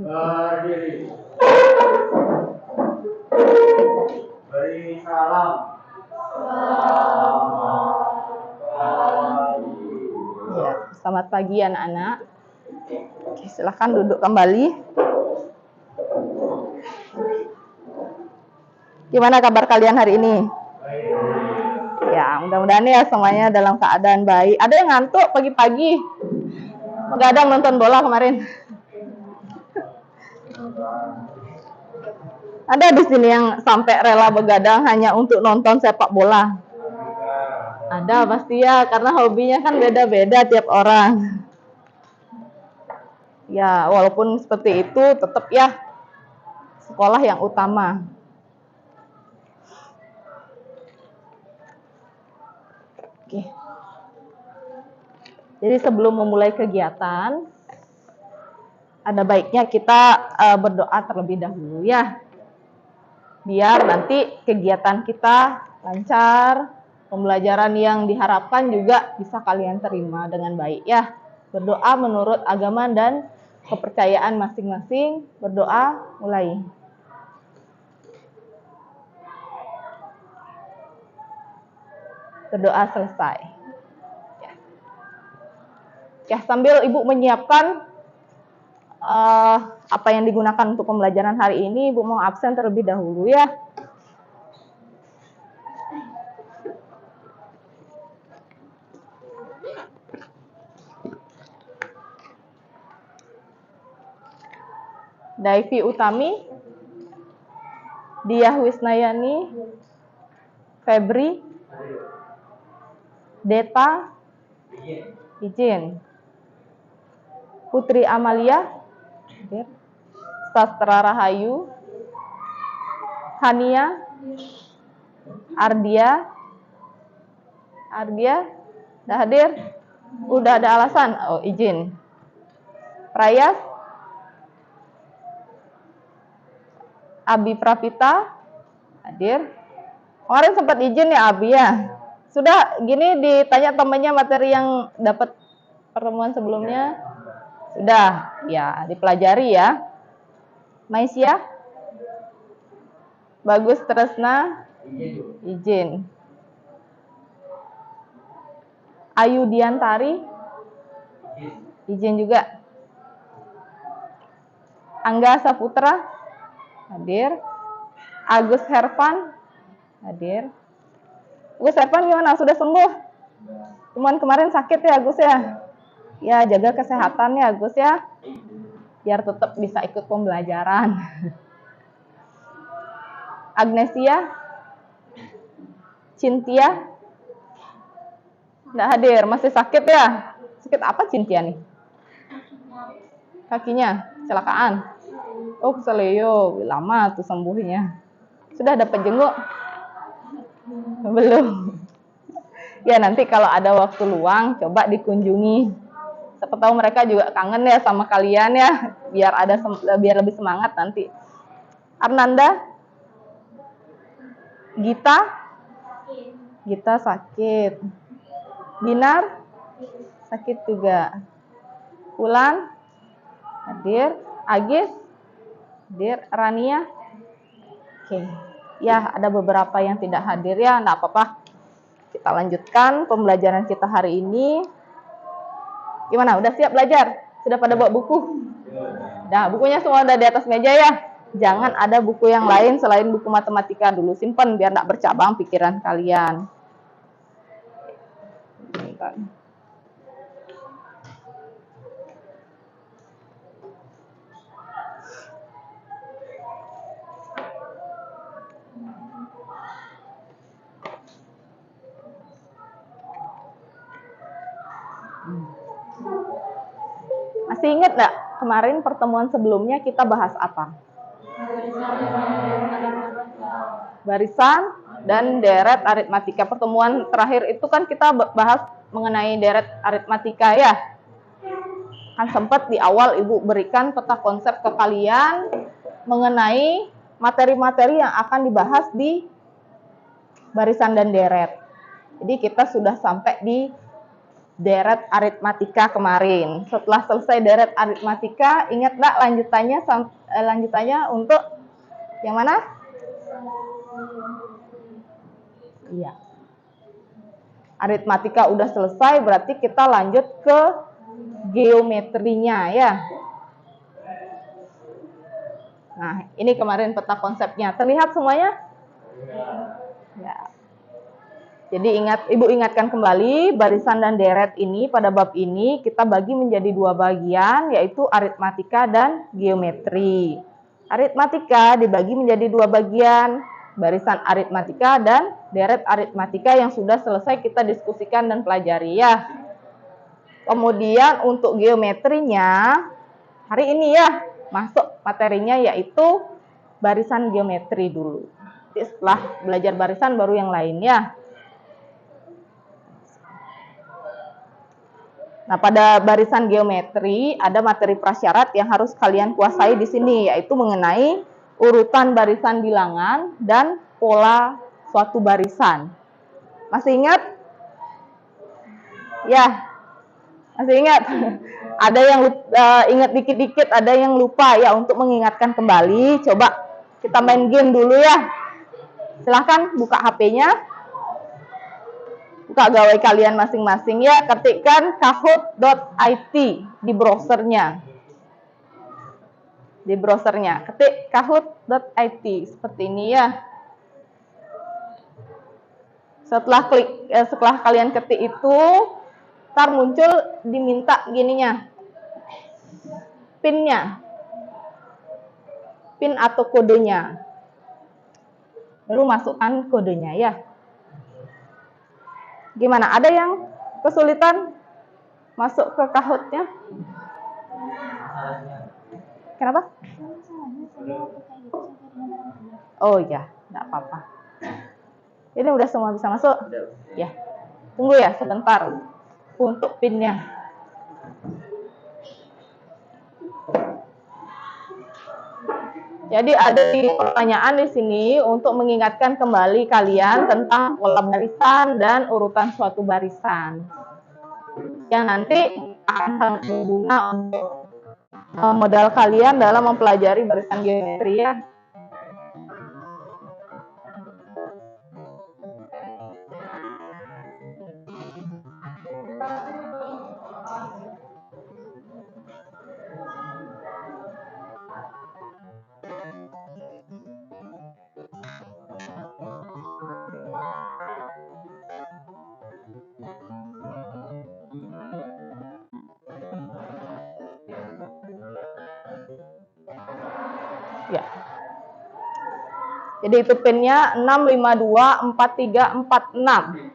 Berdiri. Beri salam. Ya, selamat pagi anak-anak. Oke, silahkan duduk kembali. Gimana kabar kalian hari ini? Ya, mudah-mudahan ya semuanya dalam keadaan baik. Ada yang ngantuk pagi-pagi? Begadang nonton bola kemarin. Ada di sini yang sampai rela begadang hanya untuk nonton sepak bola? Ada pasti ya, karena hobinya kan beda-beda tiap orang. Ya, walaupun seperti itu, tetap ya sekolah yang utama. Oke. Jadi sebelum memulai kegiatan, ada baiknya kita berdoa terlebih dahulu ya. Biar nanti kegiatan kita lancar, pembelajaran yang diharapkan juga bisa kalian terima dengan baik ya. Berdoa menurut agama dan kepercayaan masing-masing. Berdoa mulai. Berdoa selesai. Ya, sambil Ibu menyiapkan apa yang digunakan untuk pembelajaran hari ini, Ibu mau absen terlebih dahulu ya. Daivi Utami, Diah Wisnayani, Febri, Deta, izin. Putri Amalia, Sastra Rahayu, Hania, Ardia, udah hadir? Udah ada alasan? Oh, izin. Prayas, Abi Pravita, hadir. Kemarin sempat izin ya Abi ya? Sudah gini ditanya temannya materi yang dapat pertemuan sebelumnya? Sudah, ya dipelajari ya. Maisya, Bagus Tresna, izin. Ayu Diantari, izin juga. Angga Saputra, hadir. Agus Hervan, hadir. Agus Hervan gimana? Sudah sembuh? Cuman kemarin sakit ya Agus ya? Ya, jaga kesehatan ya Agus ya. Biar tetap bisa ikut pembelajaran. Agnesia, Cynthia, nggak hadir, masih sakit ya? Sakit apa Cynthia nih? Kakinya, kecelakaan. Oh, keseleo, lama tuh sembuhnya. Sudah dapat jenguk? Belum. Ya nanti kalau ada waktu luang, coba dikunjungi. Siapa tahu mereka juga kangen ya sama kalian ya, biar lebih semangat nanti. Arnanda, Gita sakit. Binar sakit juga. Ulan hadir. Agis hadir. Rania, oke. Ya ada beberapa yang tidak hadir ya, enggak apa-apa. Kita lanjutkan pembelajaran kita hari ini. Gimana? Udah siap belajar? Sudah pada bawa buku? Nah, bukunya semua udah di atas meja ya. Jangan ada buku yang lain selain buku matematika dulu. Simpen biar nggak bercabang pikiran kalian. Bentar. Masih ingat nggak kemarin pertemuan sebelumnya kita bahas apa? Barisan dan deret aritmatika. Pertemuan terakhir itu kan kita bahas mengenai deret aritmatika ya. Kan sempat di awal Ibu berikan peta konsep ke kalian mengenai materi-materi yang akan dibahas di barisan dan deret. Jadi kita sudah sampai di deret aritmatika kemarin. Setelah selesai deret aritmatika, ingat nggak lanjutannya untuk yang mana? Iya. Aritmatika udah selesai, berarti kita lanjut ke geometrinya ya. Nah, ini kemarin peta konsepnya. Terlihat semuanya? Ya. Jadi Ibu ingatkan kembali, barisan dan deret ini pada bab ini kita bagi menjadi dua bagian, yaitu aritmatika dan geometri. Aritmatika dibagi menjadi dua bagian, barisan aritmatika dan deret aritmatika yang sudah selesai kita diskusikan dan pelajari ya. Kemudian untuk geometrinya, hari ini ya, masuk materinya yaitu barisan geometri dulu. Jadi setelah belajar barisan baru yang lain ya. Nah, pada barisan geometri ada materi prasyarat yang harus kalian kuasai di sini, yaitu mengenai urutan barisan bilangan dan pola suatu barisan. Masih ingat? Ya, masih ingat? Ada yang ingat dikit-dikit, ada yang lupa ya. Untuk mengingatkan kembali, coba kita main game dulu ya. Silahkan buka HP-nya. Buka gawai kalian masing-masing ya, ketikkan kahoot.it di browsernya. Di browsernya, ketik kahoot.it seperti ini ya. Setelah kalian ketik itu, ntar muncul diminta gininya. PIN-nya. PIN atau kodenya. Lalu masukkan kodenya ya. Gimana? Ada yang kesulitan masuk ke Kahoot-nya? Kenapa? Oh ya, enggak apa-apa. Ini udah semua bisa masuk? Ya. Tunggu ya sebentar untuk PIN-nya. Jadi ada pertanyaan di sini untuk mengingatkan kembali kalian tentang pola barisan dan urutan suatu barisan. Yang nanti akan sangat berguna untuk modal kalian dalam mempelajari barisan geometri ya. Ya. Jadi itu PIN-nya 6524346.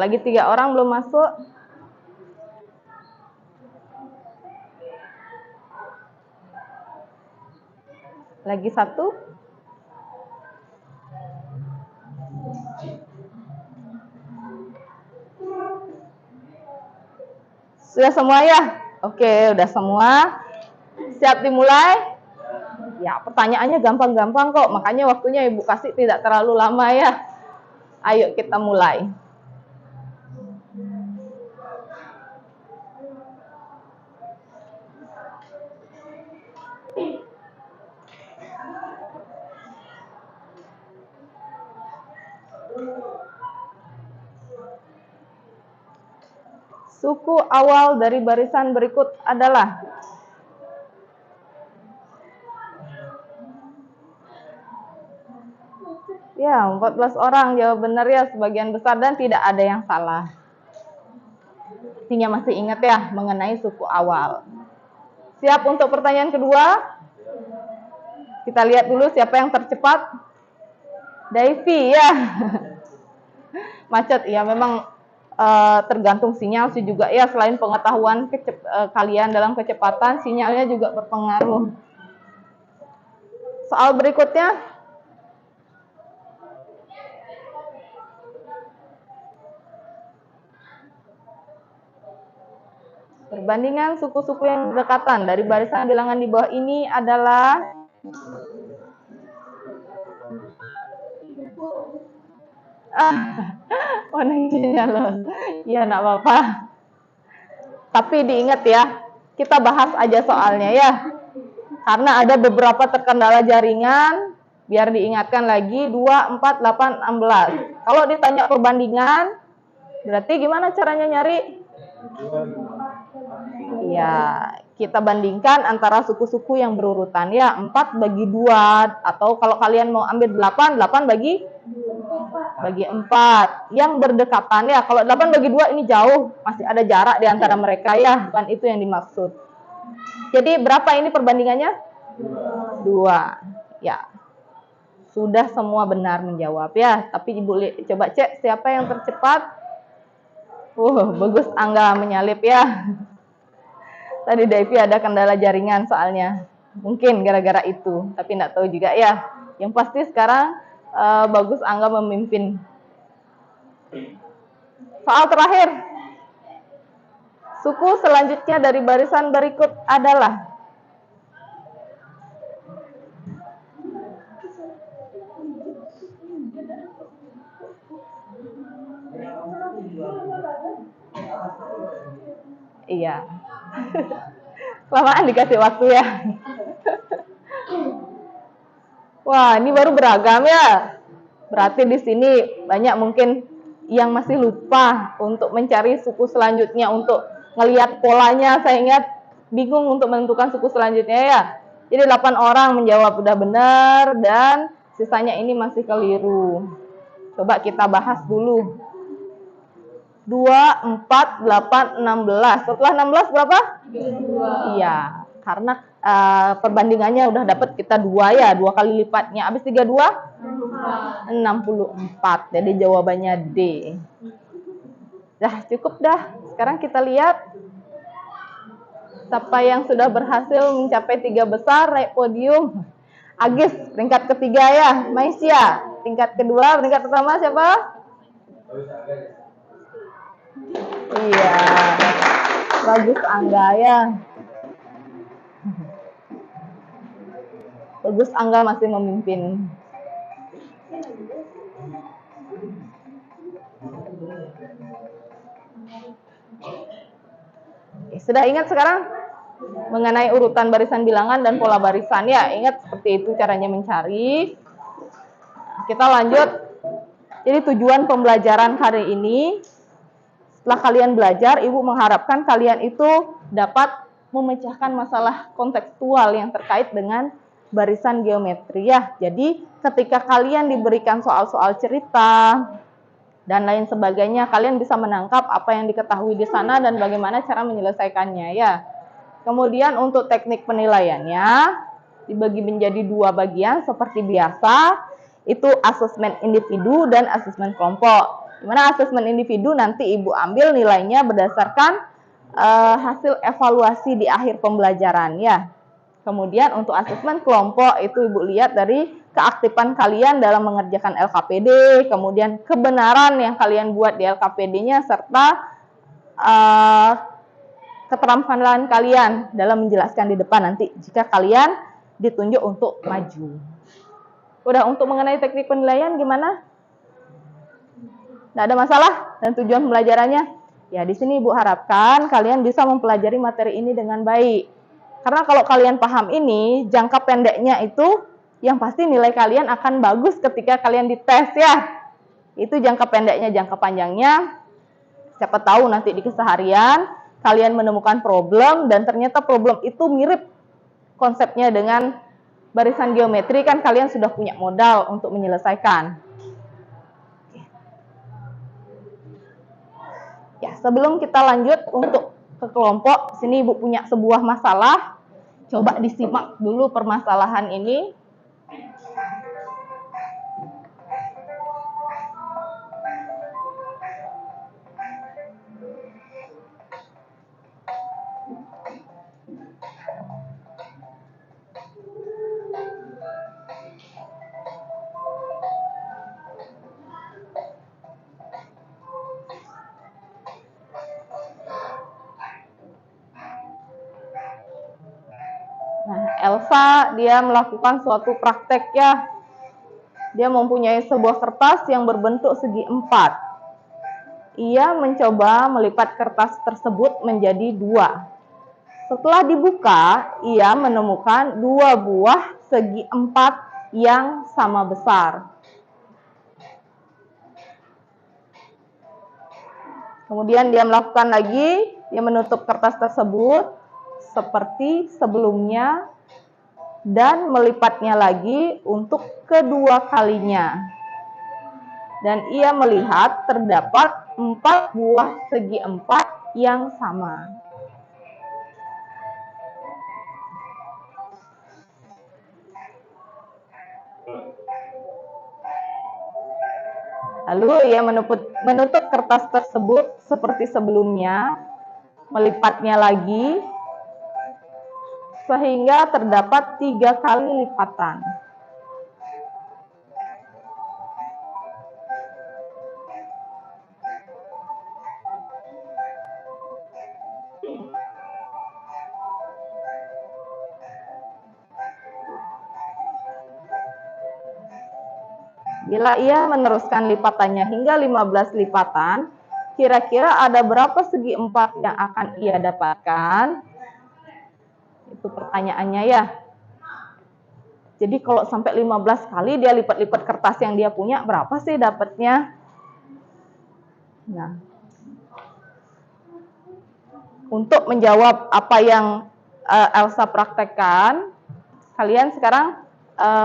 Lagi 3 orang belum masuk. Lagi 1. Sudah semua ya? Oke, udah semua. Siap dimulai? Ya, pertanyaannya gampang-gampang kok. Makanya waktunya Ibu kasih tidak terlalu lama ya. Ayo kita mulai. Suku awal dari barisan berikut adalah ya 14 orang jawab benar ya sebagian besar dan tidak ada yang salah. Artinya masih ingat ya mengenai suku awal. Siap untuk pertanyaan kedua? Kita lihat dulu siapa yang tercepat. Davy ya. Macet ya memang tergantung sinyal sih juga ya, selain pengetahuan kalian dalam kecepatan, sinyalnya juga berpengaruh. Soal berikutnya. Perbandingan suku-suku yang berdekatan dari barisan bilangan di bawah ini adalah warnanya loh. Ya, enggak apa-apa. Tapi diingat ya, kita bahas aja soalnya ya. Karena ada beberapa terkendala jaringan, biar diingatkan lagi 2, 4, 8, 16. Kalau ditanya perbandingan, berarti gimana caranya nyari? Ya, kita bandingkan antara suku-suku yang berurutan ya, 4 bagi 2, atau kalau kalian mau ambil 8, 8 bagi 4. Yang berdekatan ya, kalau 8 bagi 2 ini jauh, masih ada jarak di antara mereka ya, bukan itu yang dimaksud. Jadi berapa ini perbandingannya? 2. Ya. Sudah semua benar menjawab ya, tapi Ibu coba cek siapa yang tercepat. Bagus Angga menyalip ya. Tadi Devi ada kendala jaringan soalnya. Mungkin gara-gara itu, tapi enggak tahu juga ya. Yang pasti sekarang Bagus Angga memimpin. Soal terakhir. Suku selanjutnya dari barisan berikut adalah iya. Kelamaan dikasih waktu ya. Wah, ini baru beragam ya. Berarti di sini banyak mungkin yang masih lupa untuk mencari suku selanjutnya, untuk ngelihat polanya. Saya ingat bingung untuk menentukan suku selanjutnya ya. Jadi 8 orang menjawab udah benar dan sisanya ini masih keliru. Coba kita bahas dulu. 2, 4, 8, 16. Setelah 16 berapa? 2. Iya, karena perbandingannya udah dapat kita 2 ya, 2 kali lipatnya. Habis 32? 64. Jadi jawabannya D. Dah, cukup dah. Sekarang kita lihat siapa yang sudah berhasil mencapai 3 besar naik podium. Agis, peringkat ketiga ya. Maisya, tingkat kedua. Peringkat pertama siapa? Iya, Bagus Angga ya. Bagus Angga masih memimpin. Sudah ingat sekarang mengenai urutan barisan bilangan dan pola barisan ya? Ingat seperti itu caranya mencari. Kita lanjut. Jadi tujuan pembelajaran hari ini, setelah kalian belajar, Ibu mengharapkan kalian itu dapat memecahkan masalah kontekstual yang terkait dengan barisan geometri ya. Jadi ketika kalian diberikan soal-soal cerita dan lain sebagainya, kalian bisa menangkap apa yang diketahui di sana dan bagaimana cara menyelesaikannya ya. Kemudian untuk teknik penilaiannya dibagi menjadi 2 bagian seperti biasa, itu asesmen individu dan asesmen kelompok. Dimana asesmen individu nanti Ibu ambil nilainya berdasarkan hasil evaluasi di akhir pembelajaran ya. Kemudian untuk asesmen kelompok itu Ibu lihat dari keaktifan kalian dalam mengerjakan LKPD, kemudian kebenaran yang kalian buat di LKPD-nya, serta keterampilan kalian dalam menjelaskan di depan nanti jika kalian ditunjuk untuk maju. Udah, untuk mengenai teknik penilaian gimana? Nggak ada masalah dan tujuan pembelajarannya? Ya, di sini Ibu harapkan kalian bisa mempelajari materi ini dengan baik. Karena kalau kalian paham ini, jangka pendeknya itu yang pasti nilai kalian akan bagus ketika kalian dites ya. Itu jangka pendeknya. Jangka panjangnya, siapa tahu nanti di keseharian kalian menemukan problem dan ternyata problem itu mirip konsepnya dengan barisan geometri, kan kalian sudah punya modal untuk menyelesaikan. Ya, sebelum kita lanjut untuk ke kelompok, sini Ibu punya sebuah masalah. Coba disimak dulu permasalahan ini. Nah, Elsa dia melakukan suatu praktek ya. Dia mempunyai sebuah kertas yang berbentuk segi 4. Ia mencoba melipat kertas tersebut menjadi 2. Setelah dibuka, ia menemukan 2 buah segi 4 yang sama besar. Kemudian dia melakukan lagi, dia menutup kertas tersebut seperti sebelumnya dan melipatnya lagi untuk kedua kalinya. Dan ia melihat terdapat 4 buah segi 4 yang sama. Lalu ia menutup kertas tersebut seperti sebelumnya, melipatnya lagi, sehingga terdapat 3 kali lipatan. Bila ia meneruskan lipatannya hingga 15 lipatan, kira-kira ada berapa segi 4 yang akan ia dapatkan? Itu pertanyaannya ya. Jadi kalau sampai 15 kali dia lipat-lipat kertas yang dia punya, berapa sih dapatnya? Nah, untuk menjawab apa yang Elsa praktekkan, kalian sekarang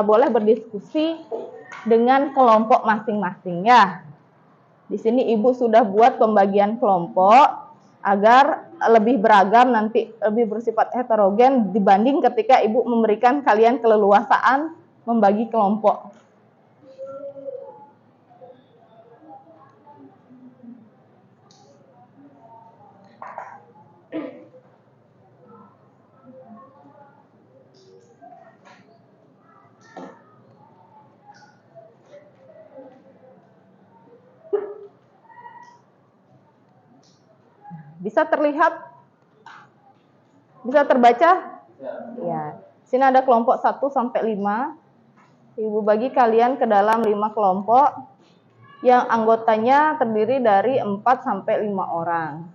boleh berdiskusi dengan kelompok masing-masing ya. Di sini Ibu sudah buat pembagian kelompok agar lebih beragam, nanti lebih bersifat heterogen dibanding ketika Ibu memberikan kalian keleluasaan membagi kelompok. Bisa terlihat? Bisa terbaca? Ya. Sini ada kelompok 1 sampai 5. Ibu bagi kalian ke dalam 5 kelompok yang anggotanya terdiri dari 4 sampai 5 orang.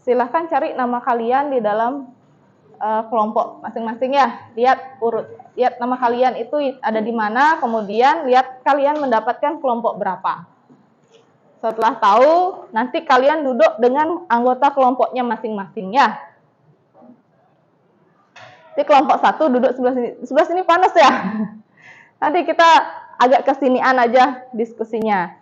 Silahkan cari nama kalian di dalam kelompok masing-masing ya. Lihat nama kalian itu ada di mana, kemudian lihat kalian mendapatkan kelompok berapa. Setelah tahu, nanti kalian duduk dengan anggota kelompoknya masing-masing ya. Di kelompok 1 duduk sebelah sini. Sebelah sini panas ya. Nanti kita agak kesinian aja diskusinya.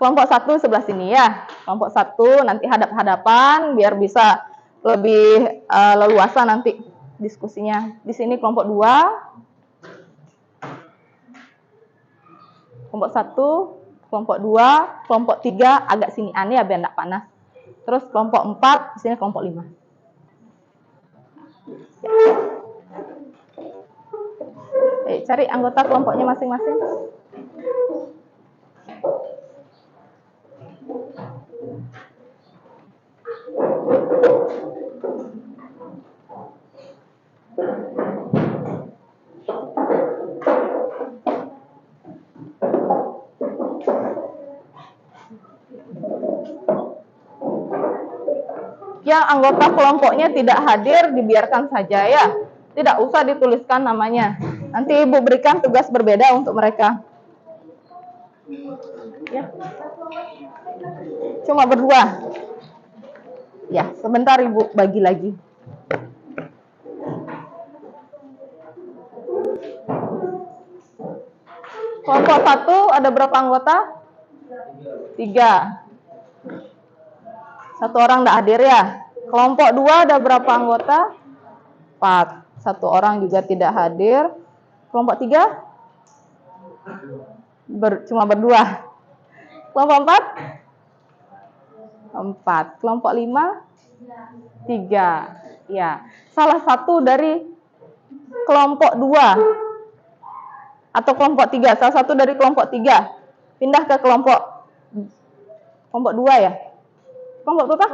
Kelompok 1 sebelah sini ya. Kelompok 1 nanti hadap-hadapan biar bisa lebih leluasa nanti diskusinya. Di sini kelompok 2. Kelompok 1. Kelompok 2, kelompok 3 agak sinian ya biar enggak panas. Terus kelompok 4, di sini kelompok 5. Cari anggota kelompoknya masing-masing. Yang anggota kelompoknya tidak hadir dibiarkan saja ya. Tidak usah dituliskan namanya. Nanti Ibu berikan tugas berbeda untuk mereka. Ya. Cuma berdua. Ya, sebentar Ibu bagi lagi. Kelompok 1 ada berapa anggota? 3. 1 orang tidak hadir ya. Kelompok 2 ada berapa anggota? 4. 1 orang juga tidak hadir. Kelompok 3? Cuma berdua. Kelompok 4? 4. Kelompok 5? 3. Ya. Salah satu dari kelompok 2 atau kelompok 3. Salah satu dari kelompok 3 pindah ke kelompok 2 ya. Kelompok berapa?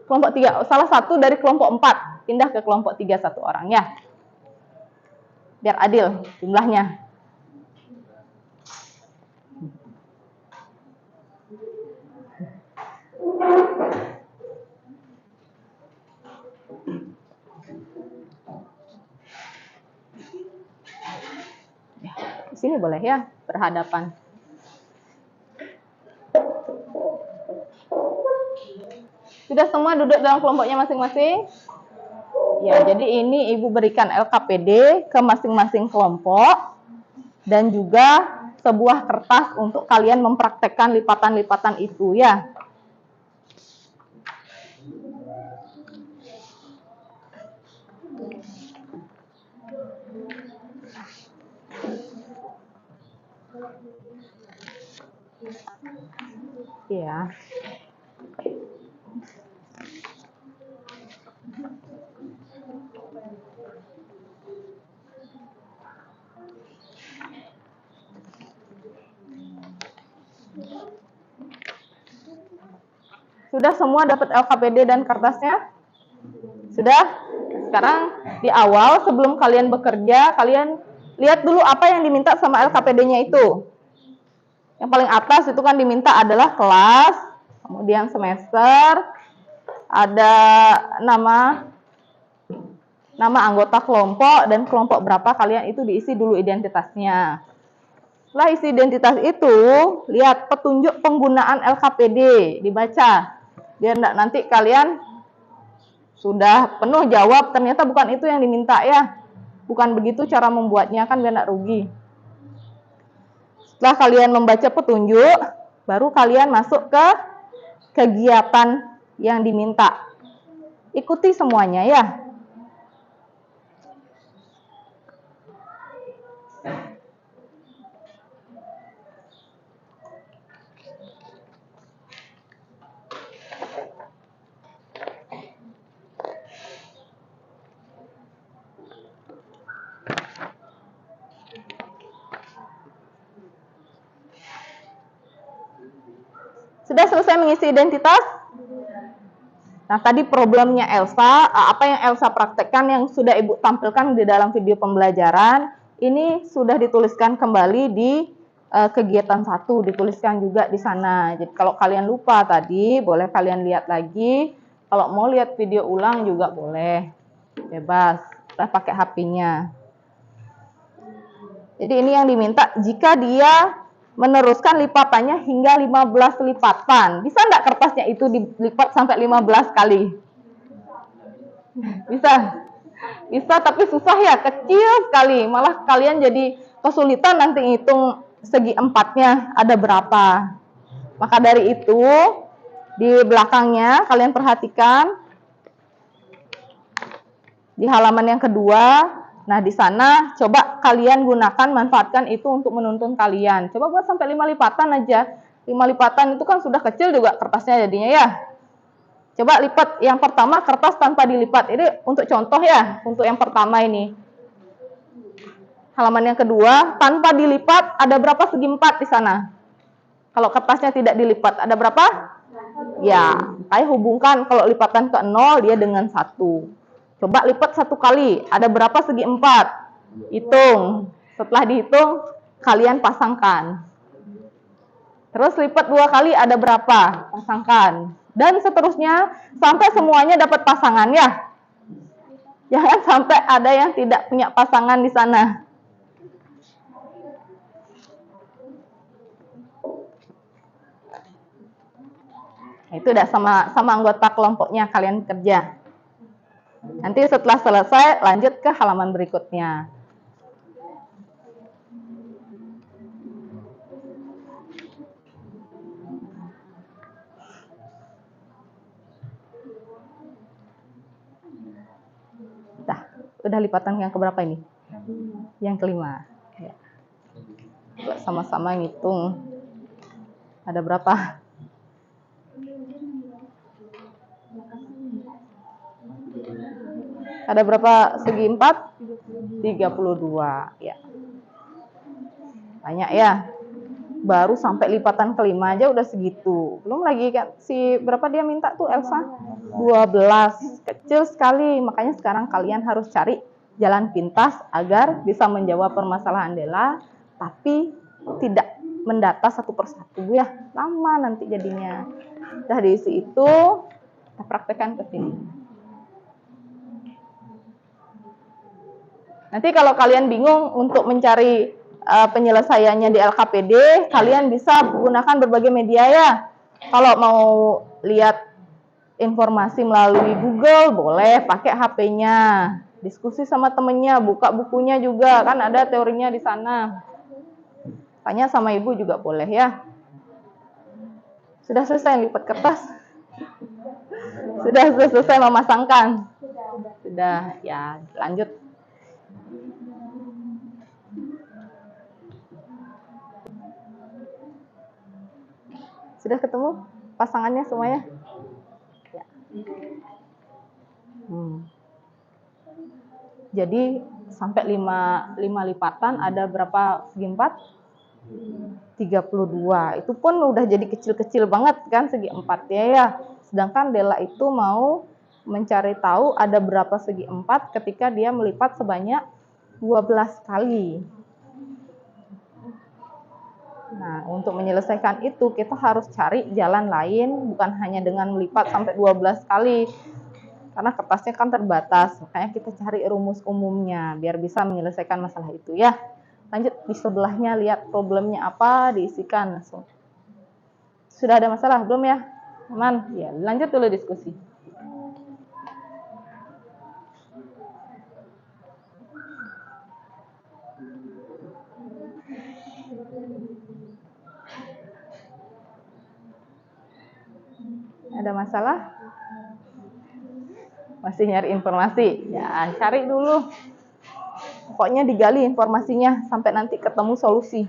Kelompok 3. Salah satu dari kelompok 4 pindah ke kelompok 3 1 orang ya. biar adil jumlahnya. Di sini boleh ya, berhadapan. Sudah semua duduk dalam kelompoknya masing-masing? Ya, jadi ini Ibu berikan LKPD ke masing-masing kelompok dan juga sebuah kertas untuk kalian mempraktekkan lipatan-lipatan itu ya. Ya. Sudah semua dapat LKPD dan kertasnya? Sudah? Sekarang di awal sebelum kalian bekerja, kalian lihat dulu apa yang diminta sama LKPD-nya itu. Yang paling atas itu kan diminta adalah kelas, kemudian semester, ada nama anggota kelompok, dan kelompok berapa kalian itu diisi dulu identitasnya. Setelah isi identitas itu, lihat petunjuk penggunaan LKPD, dibaca. Biar enggak nanti kalian sudah penuh jawab, ternyata bukan itu yang diminta ya. Bukan begitu cara membuatnya, kan biar enggak rugi. Setelah kalian membaca petunjuk, baru kalian masuk ke kegiatan yang diminta. Ikuti semuanya ya. Sudah selesai mengisi identitas? Nah, tadi problemnya Elsa, apa yang Elsa praktekkan yang sudah Ibu tampilkan di dalam video pembelajaran, ini sudah dituliskan kembali di kegiatan 1, dituliskan juga di sana. Jadi kalau kalian lupa tadi, boleh kalian lihat lagi. Kalau mau lihat video ulang juga boleh, bebas, udah pakai HP-nya. Jadi ini yang diminta jika dia meneruskan lipatannya hingga 15 lipatan. Bisa enggak kertasnya itu dilipat sampai 15 kali? Bisa? Bisa, tapi susah ya, kecil sekali. Malah kalian jadi kesulitan nanti hitung segi empatnya ada berapa. Maka dari itu, di belakangnya kalian perhatikan, di halaman yang kedua, nah, di sana coba kalian gunakan, manfaatkan itu untuk menuntun kalian. Coba buat sampai 5 lipatan aja. 5 lipatan itu kan sudah kecil juga kertasnya jadinya ya. Coba lipat yang pertama kertas tanpa dilipat. Ini untuk contoh ya, untuk yang pertama ini. Halaman yang kedua, tanpa dilipat ada berapa segi 4 di sana? Kalau kertasnya tidak dilipat, ada berapa? Ya, saya hubungkan kalau lipatan ke 0 dia dengan 1. Coba lipat 1 kali, ada berapa segi 4? Hitung. Setelah dihitung, kalian pasangkan. Terus lipat 2 kali, ada berapa? Pasangkan. Dan seterusnya, sampai semuanya dapat pasangan ya. Jangan sampai ada yang tidak punya pasangan di sana. Itu udah sama anggota kelompoknya kalian kerja. Nanti setelah selesai, lanjut ke halaman berikutnya. Nah, udah lipatan yang keberapa ini? Yang kelima. Ya. Sama-sama ngitung. Ada berapa? Ada berapa segi 4? 32. Ya. Banyak ya. Baru sampai lipatan kelima aja udah segitu. Belum lagi kan si berapa dia minta tuh Elsa? 12. Kecil sekali. Makanya sekarang kalian harus cari jalan pintas agar bisa menjawab permasalahan Dela, tapi tidak mendata satu persatu ya, lama nanti jadinya. Udah diisi itu, kita praktekkan ke sini. Nanti kalau kalian bingung untuk mencari penyelesaiannya di LKPD, kalian bisa gunakan berbagai media ya. Kalau mau lihat informasi melalui Google, boleh pakai HP-nya. Diskusi sama temennya, buka bukunya juga, kan ada teorinya di sana. Tanya sama ibu juga boleh ya. Sudah selesai lipat kertas? Sudah selesai memasangkan? Sudah, ya lanjut. Sudah ketemu pasangannya semuanya? Ya. Jadi sampai 5 lipatan ada berapa segi 4? 32. Itu pun udah jadi kecil-kecil banget kan segi 4 ya. Sedangkan Dela itu mau mencari tahu ada berapa segi 4 ketika dia melipat sebanyak 12 kali. Nah, untuk menyelesaikan itu kita harus cari jalan lain, bukan hanya dengan melipat sampai 12 kali. Karena kertasnya kan terbatas, makanya kita cari rumus umumnya biar bisa menyelesaikan masalah itu ya. Lanjut di sebelahnya, lihat problemnya apa, diisikan langsung. Sudah ada masalah belum ya? Aman? Ya, lanjut dulu diskusi. Ada masalah? Masih nyari informasi? Ya, cari dulu. Pokoknya digali informasinya sampai nanti ketemu solusi.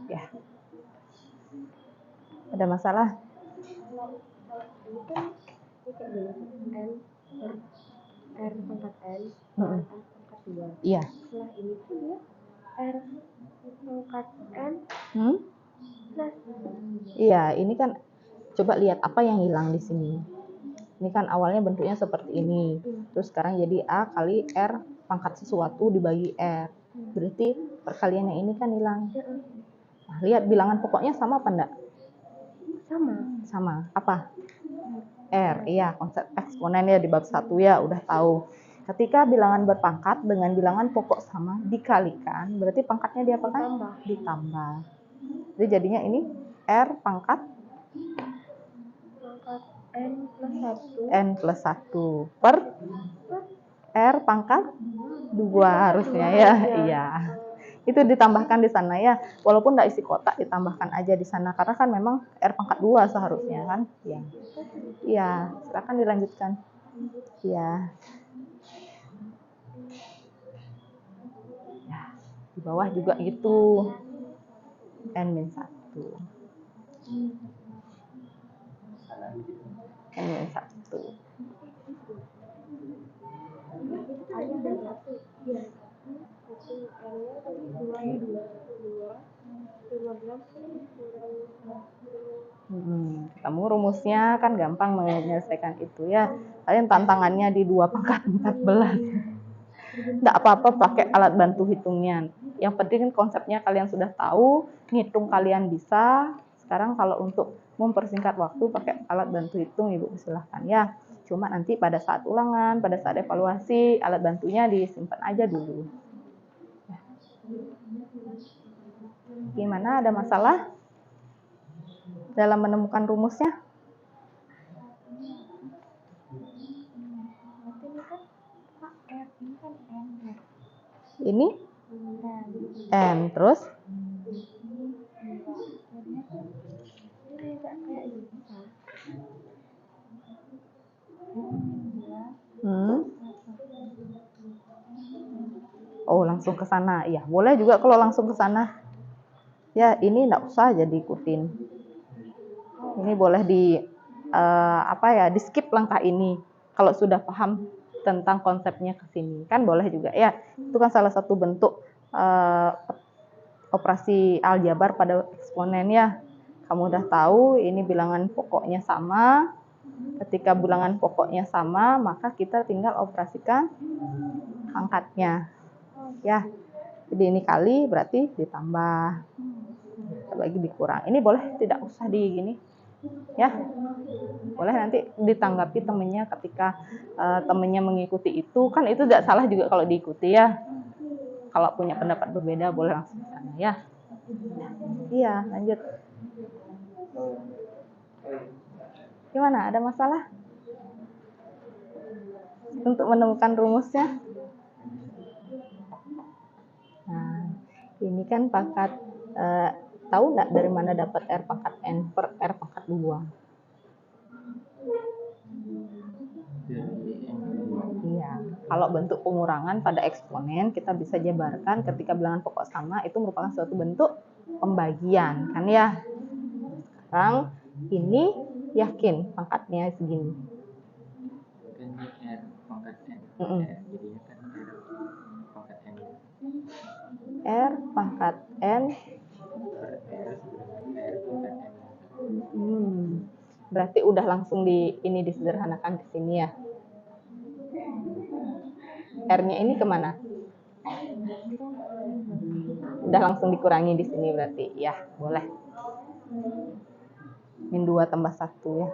Ya. Ada masalah? R pangkat N, Mm-mm. pangkat 2. Iya. Setelah ini tuh dia R pangkat N plus. Iya, ini kan coba lihat apa yang hilang di sini. Ini kan awalnya bentuknya seperti ini. Terus sekarang jadi A kali R pangkat sesuatu dibagi R. Berarti perkaliannya ini kan hilang. Nah, lihat bilangan pokoknya sama apa enggak? Sama. Apa? R. Iya, konsep eksponen ya di bab 1 ya, udah tahu. Ketika bilangan berpangkat dengan bilangan pokok sama dikalikan, berarti pangkatnya diapakan? Ditambah. Jadi jadinya ini R pangkat N plus 1 per R pangkat 2 harusnya ya. Iya. Itu ditambahkan di sana ya. Walaupun enggak isi kotak ditambahkan aja di sana karena kan memang R pangkat 2 seharusnya kan. Iya. Iya, silakan dilanjutkan. Iya. Ya, di bawah juga gitu. N-1. N-1. Kamu rumusnya kan gampang menyelesaikan itu ya. Kalian tantangannya di 2 pangkat 14. Enggak apa-apa pakai alat bantu hitungnya. Yang penting konsepnya kalian sudah tahu, ngitung kalian bisa. Sekarang kalau untuk mempersingkat waktu pakai alat bantu hitung, Ibu silahkan ya. Cuma nanti pada saat ulangan, pada saat evaluasi, alat bantunya disimpan aja dulu. Gimana, ada masalah dalam menemukan rumusnya? Ini N, terus oh, langsung ke sana. Ya, boleh juga kalau langsung ke sana. Ya, ini enggak usah jadi ikutin. Ini boleh di di skip langkah ini. Kalau sudah paham tentang konsepnya ke sini, kan boleh juga ya. Itu kan salah satu bentuk operasi aljabar pada eksponen ya. Kamu udah tahu ini bilangan pokoknya sama. Ketika bilangan pokoknya sama, maka kita tinggal operasikan pangkatnya. Ya. Jadi ini kali berarti ditambah. Bagi dikurang. Ini boleh tidak usah di gini. Ya. Boleh nanti ditanggapi temennya ketika temennya mengikuti itu. Kan itu tidak salah juga kalau diikuti ya. Kalau punya pendapat berbeda boleh langsung ke sana ya. Iya, lanjut. Gimana? Ada masalah? Untuk menemukan rumusnya? Nah, ini kan pangkat, tahu nggak dari mana dapat R pangkat N per R pangkat 2? Iya, kalau bentuk pengurangan pada eksponen kita bisa jabarkan ketika bilangan pokok sama, itu merupakan suatu bentuk pembagian, kan ya? Sekarang ini yakin pangkatnya segini. R pangkat N. Jadinya kan R pangkat N. Berarti udah langsung disederhanakan ke sini ya. R-nya ini kemana? Udah langsung dikurangi di sini berarti. Ya, boleh. Min 2 tambah 1 ya.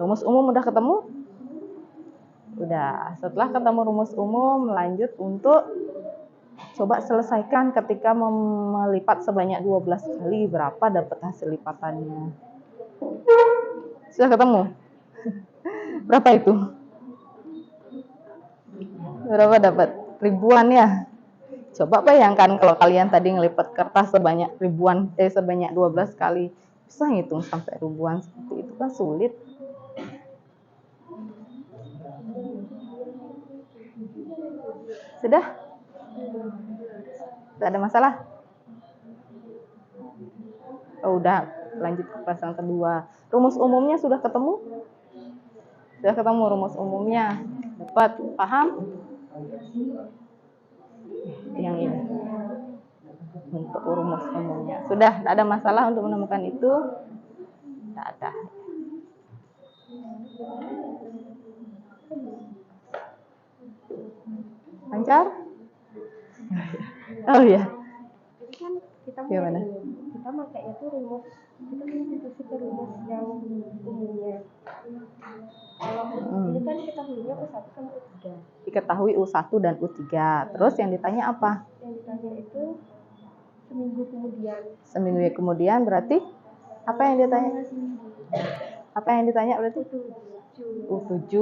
Rumus umum udah ketemu? Udah. Setelah ketemu rumus umum, lanjut untuk coba selesaikan ketika melipat sebanyak 12 kali, berapa dapat hasil lipatannya. Sudah ketemu? Berapa itu? Berapa dapat? Ribuan ya? Coba bayangkan kalau kalian tadi ngelipat kertas sebanyak 12 kali. Bisa ngitung sampai ribuan seperti itu kan sulit. Sudah? Tidak ada masalah? Oh, udah. Lanjut ke pasal kedua. Rumus umumnya sudah ketemu? Sudah ketemu rumus umumnya. Dapat? Paham? Yang ini. Untuk rumus umumnya. Sudah? Tidak ada masalah untuk menemukan itu? Tidak ada. Lancar? Oh iya. Jadi kan kita Gimana? Kita makanya tuh rumus, kita substitusi ke rumus yang umumnya. Kalau ini kan diketahuinya U1 sama U3. Diketahui U1 dan U3. Terus yang ditanya apa? Yang ditanya itu seminggu kemudian. Seminggu kemudian berarti apa yang ditanya? Apa yang ditanya berarti? U7.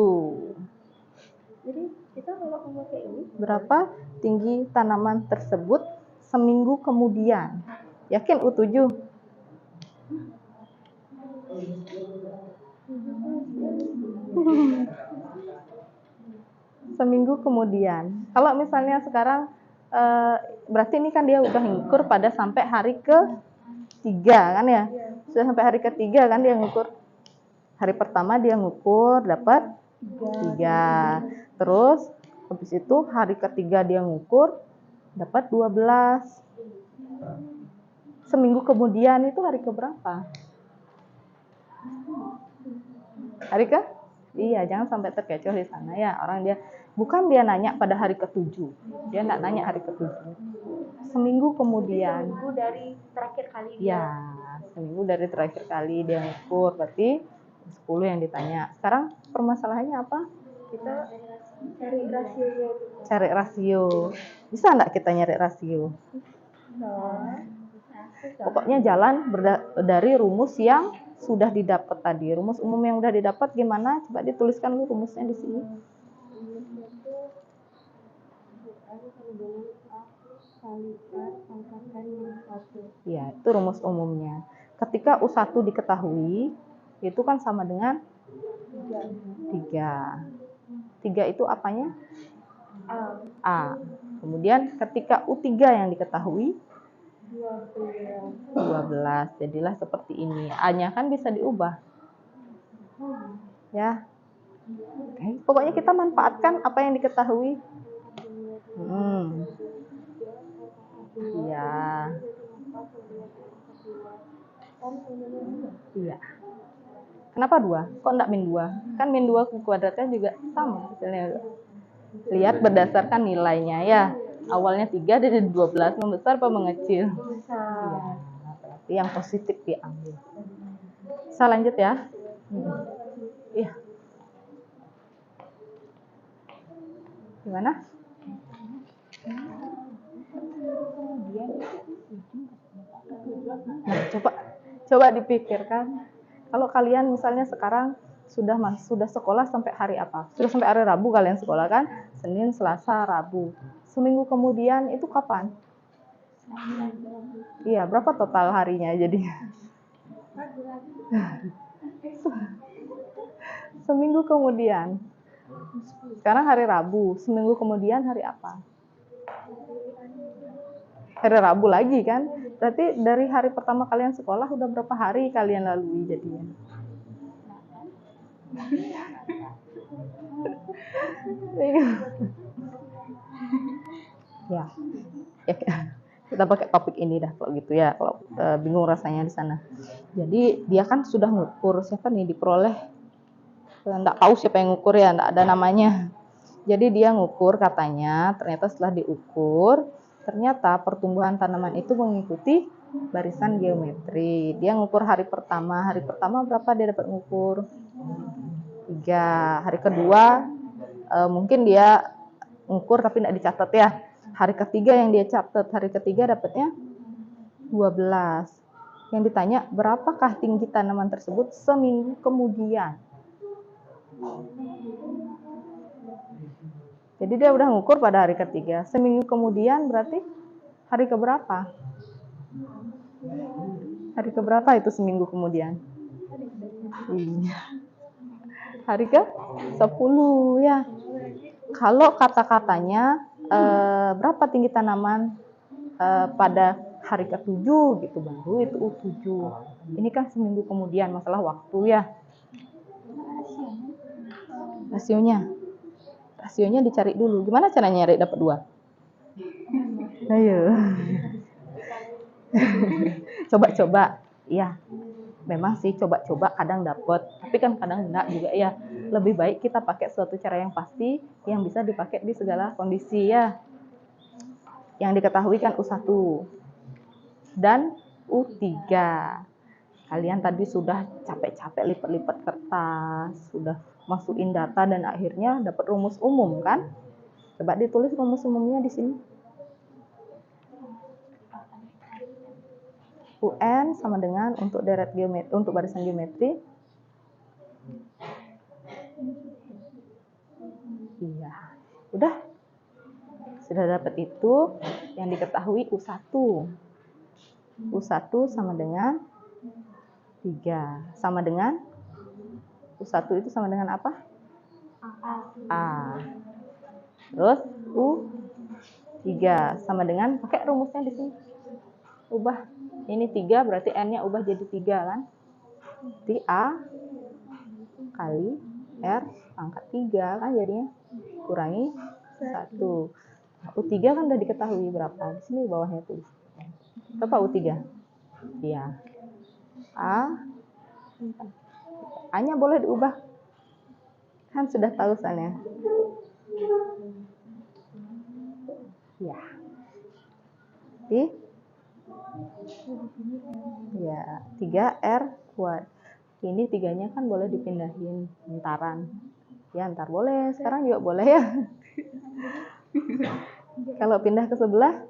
Jadi kita kalau memakai ini, berapa tinggi tanaman tersebut seminggu kemudian? Yakin U7? Seminggu kemudian. Kalau misalnya sekarang berarti ini kan dia udah ngukur pada sampai hari ke-3 kan ya? Sudah sampai hari ke-3 kan dia ngukur. Hari pertama dia ngukur dapat 3. Terus habis itu hari ke-3 dia ngukur dapat 12. Seminggu kemudian itu hari keberapa? Hari ke? Iya, jangan sampai terkecoh di sana ya. Orang dia bukan dia nanya pada hari ke-7. Dia enggak nanya hari ke-7. seminggu kemudian. Seminggu dari terakhir kali Ya, seminggu dari terakhir kali dia ngukur, berarti 10 yang ditanya. Sekarang permasalahannya apa? kita cari rasionya. Cari rasio. Bisa nggak kita nyari rasio? Nah, Pokoknya jalan dari rumus yang sudah didapat tadi. Rumus umum yang sudah didapat gimana? Coba dituliskan dulu rumusnya di sini. Ya, itu rumus umumnya. Ketika U1 diketahui, itu kan sama dengan 3. 3 itu apanya? A. Kemudian ketika U3 yang diketahui, 12. Jadilah seperti ini. A-nya kan bisa diubah. Ya. Oke. Pokoknya kita manfaatkan apa yang diketahui. Iya. Iya. Kenapa 2? Kok enggak min 2? Kan min 2 kuadratnya juga sama. Misalnya, lihat berdasarkan nilainya ya. Awalnya 3 dari 12, membesar apa mengecil? Iya. Berarti yang positif diambil. Saya lanjut ya. Iya. Gimana? Nah, coba dipikirkan. Kalau kalian misalnya sekarang sudah sekolah sampai hari apa? Sudah sampai hari Rabu kalian sekolah kan? Senin, Selasa, Rabu. Seminggu kemudian itu kapan? Iya, berapa total harinya jadi? Seminggu kemudian. Sekarang hari Rabu. Seminggu kemudian hari apa? Hari Rabu lagi kan? Berarti dari hari pertama kalian sekolah udah berapa hari kalian lalui jadinya? Ya. Kita pakai topik ini dah kalau gitu ya. Kalau bingung rasanya di sana. Jadi dia kan sudah ngukur, siapa nih diperoleh? Enggak tahu siapa yang ngukur ya, enggak ada namanya. Jadi dia ngukur katanya, ternyata setelah diukur, ternyata pertumbuhan tanaman itu mengikuti barisan geometri. Dia ngukur hari pertama berapa dia dapat ngukur? 3. Hari kedua mungkin dia ngukur tapi tidak dicatat ya. Hari ketiga yang dia catat, hari ketiga dapatnya 12. Yang ditanya, berapakah tinggi tanaman tersebut seminggu kemudian? Jadi dia udah ngukur pada hari ketiga. Seminggu kemudian berarti hari keberapa? Hari keberapa itu seminggu kemudian? Iya. Hari ke-10 ya. Kalau kata-katanya berapa tinggi tanaman pada hari ke-7 gitu, baru itu U7. Ini kan seminggu kemudian, masalah waktu ya. Rasionya dicari dulu. Gimana caranya nyari dapat 2? Ayo. Coba-coba. Iya. Memang sih coba-coba kadang dapat, tapi kan kadang enggak juga ya. Lebih baik kita pakai suatu cara yang pasti yang bisa dipakai di segala kondisi ya. Yang diketahui kan U1 dan U3. Kalian tadi sudah capek-capek lipat-lipat kertas, sudah masukin data dan akhirnya dapat rumus umum kan? Coba ditulis rumus umumnya di sini. UN sama dengan untuk deret geometri, untuk barisan geometri. Iya. Udah. Sudah dapat itu, yang diketahui U1. U1 sama dengan 3. Sama dengan U1 itu sama dengan apa? A. Terus U3 sama dengan, pakai rumusnya di sini. Ubah. Ini 3 berarti N-nya ubah jadi 3 kan? Berarti A kali R pangkat 3 kan jadinya. Kurangi 1. U3 kan udah diketahui berapa. Di sini bawahnya tulis. Berapa U3? Iya. A-nya boleh diubah. Kan sudah tahu soalnya. Ya. Di ya 3R kuad. Ini 3-nya kan boleh dipindahin bentaran. Ya ntar boleh, sekarang juga boleh ya. Kalau pindah ke sebelah,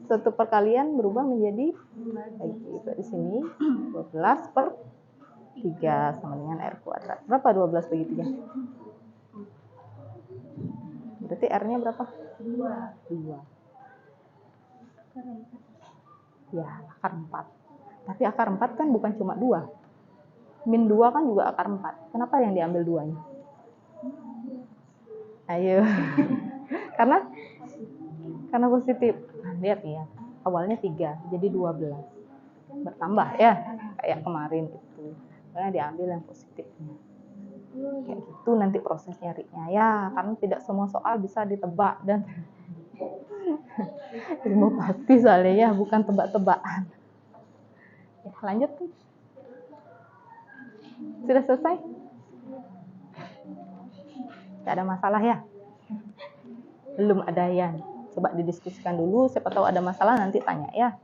satu perkalian berubah menjadi bagi. Di sini 12/3 sama dengan R kuadrat. Berapa 12 bagi 3? Berarti R-nya berapa? 2. Ya, akar 4. Tapi akar 4 kan bukan cuma 2. Min 2 kan juga akar 4. Kenapa yang diambil 2-nya? Ayo. Karena positif. Nah, lihat ya. Awalnya 3, jadi 12. Bertambah ya, kayak kemarin itu. Makanya diambil yang positifnya. Kayak gitu nanti proses nyarinya ya, karena tidak semua soal bisa ditebak dan ilmu pasti soalnya ya, bukan tebak-tebakan. Ya, lanjut nih. Sudah selesai? Tidak ada masalah ya? Belum ada ya? Coba didiskusikan dulu, siapa tahu ada masalah nanti tanya ya.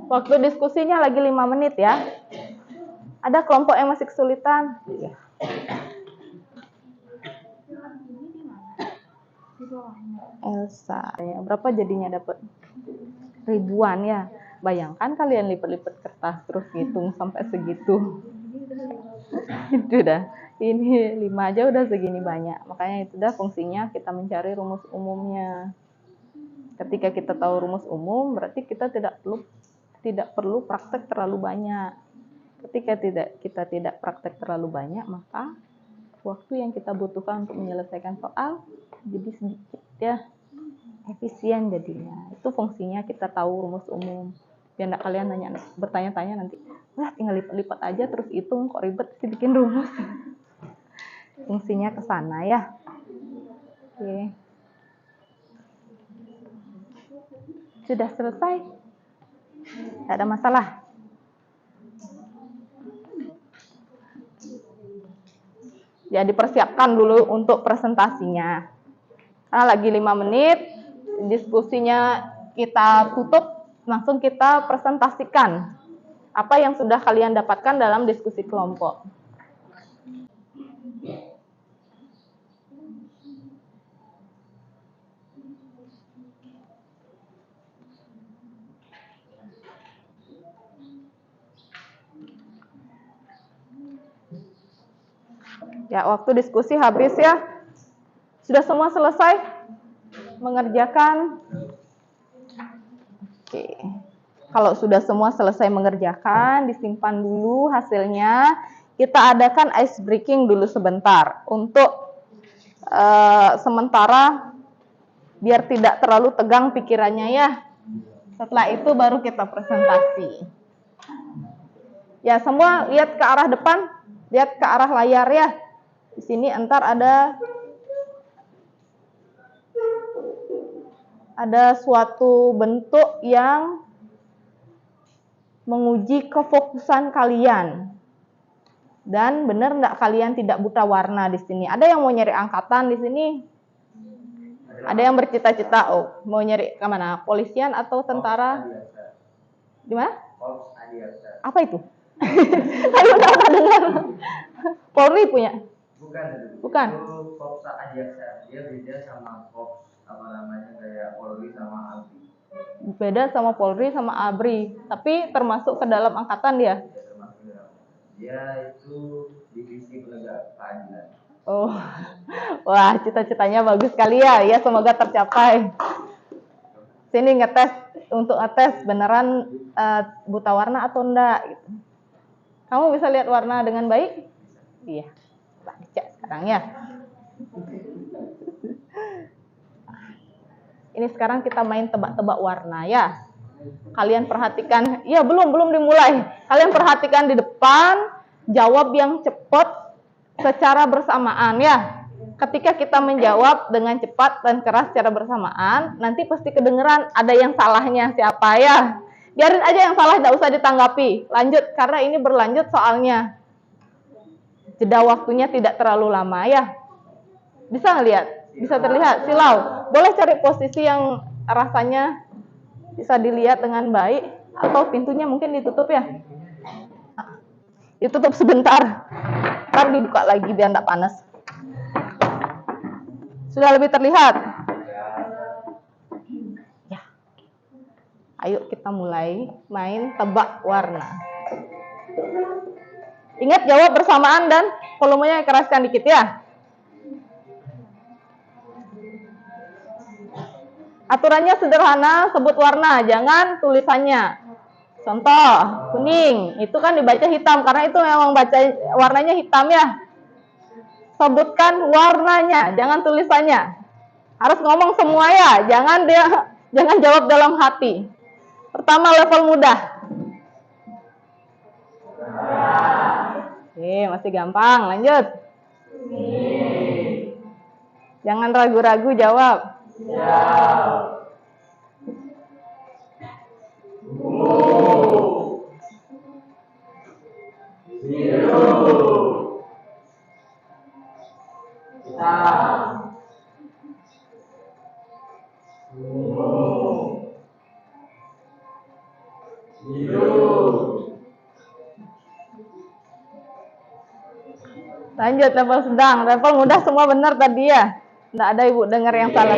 Waktu diskusinya lagi 5 menit ya. Ada kelompok yang masih kesulitan? Elsa, ya, berapa jadinya dapat? Ribuan ya. Bayangkan kalian lipat-lipat kertas terus hitung sampai segitu. Itu dah. Ini 5 aja udah segini banyak. Makanya itu dah fungsinya kita mencari rumus umumnya. Ketika kita tahu rumus umum, berarti kita tidak perlu praktek terlalu banyak. Ketika kita tidak praktek terlalu banyak, maka waktu yang kita butuhkan untuk menyelesaikan soal jadi sedikit ya, efisien jadinya. Itu fungsinya kita tahu rumus umum. Biar enggak kalian bertanya-tanya nanti, wah tinggal lipat-lipat aja terus hitung, kok ribet sih bikin rumus. Fungsinya ke sana ya. Oke. Sudah selesai? Tidak ada masalah? Ya, dipersiapkan dulu untuk presentasinya. Karena lagi 5 menit, diskusinya kita tutup, langsung kita presentasikan apa yang sudah kalian dapatkan dalam diskusi kelompok. Ya, waktu diskusi habis ya. Sudah semua selesai mengerjakan? Oke. Kalau sudah semua selesai mengerjakan, disimpan dulu hasilnya. Kita adakan ice breaking dulu sebentar untuk sementara biar tidak terlalu tegang pikirannya ya. Setelah itu baru kita presentasi. Ya, semua lihat ke arah depan, lihat ke arah layar ya. Di sini entar ada suatu bentuk yang menguji kefokusan kalian. Dan benar enggak kalian tidak buta warna di sini? Ada yang mau nyari angkatan di sini? Ada yang bercita-cita mau nyari ke mana? Polisian atau tentara? Di mana? Apa itu? Saya udah pernah dengar. Polri punya? Bukan. Itu Korps Adiaksa. Dia beda sama Korps kayak Polri sama ABRI. Beda sama Polri sama ABRI, tapi termasuk ke dalam angkatan dia. Dia itu divisi penegak keadilan. Oh, wah cita-citanya bagus sekali ya. Ya semoga tercapai. Sini ngetes untuk ngetes beneran buta warna atau enggak. Gitu. Kamu bisa lihat warna dengan baik? Iya. Baca sekarang ya. Ini sekarang kita main tebak-tebak warna ya. Kalian perhatikan, ya belum dimulai. Kalian perhatikan di depan, jawab yang cepat secara bersamaan ya. Ketika kita menjawab dengan cepat dan keras secara bersamaan, nanti pasti kedengeran ada yang salahnya siapa ya. Biarin aja yang salah, tidak usah ditanggapi. Lanjut, karena ini berlanjut soalnya. Jeda waktunya tidak terlalu lama ya. Bisa ngelihat? Bisa terlihat? Silau. Boleh cari posisi yang rasanya bisa dilihat dengan baik, atau pintunya mungkin ditutup ya. Ditutup sebentar. Ntar dibuka lagi biar tidak panas. Sudah lebih terlihat? Ya. Ayo kita mulai main tebak warna. Ingat jawab bersamaan dan volumenya keraskan dikit ya. Aturannya sederhana, sebut warna, jangan tulisannya. Contoh, kuning, itu kan dibaca hitam karena itu memang baca warnanya hitam ya. Sebutkan warnanya, jangan tulisannya. Harus ngomong semua ya, jangan jawab dalam hati. Pertama level mudah. Oke, masih gampang, lanjut. Jangan ragu-ragu jawab. Lanjut level sedang, level mudah semua benar tadi ya. Tidak ada ibu dengar yang salah.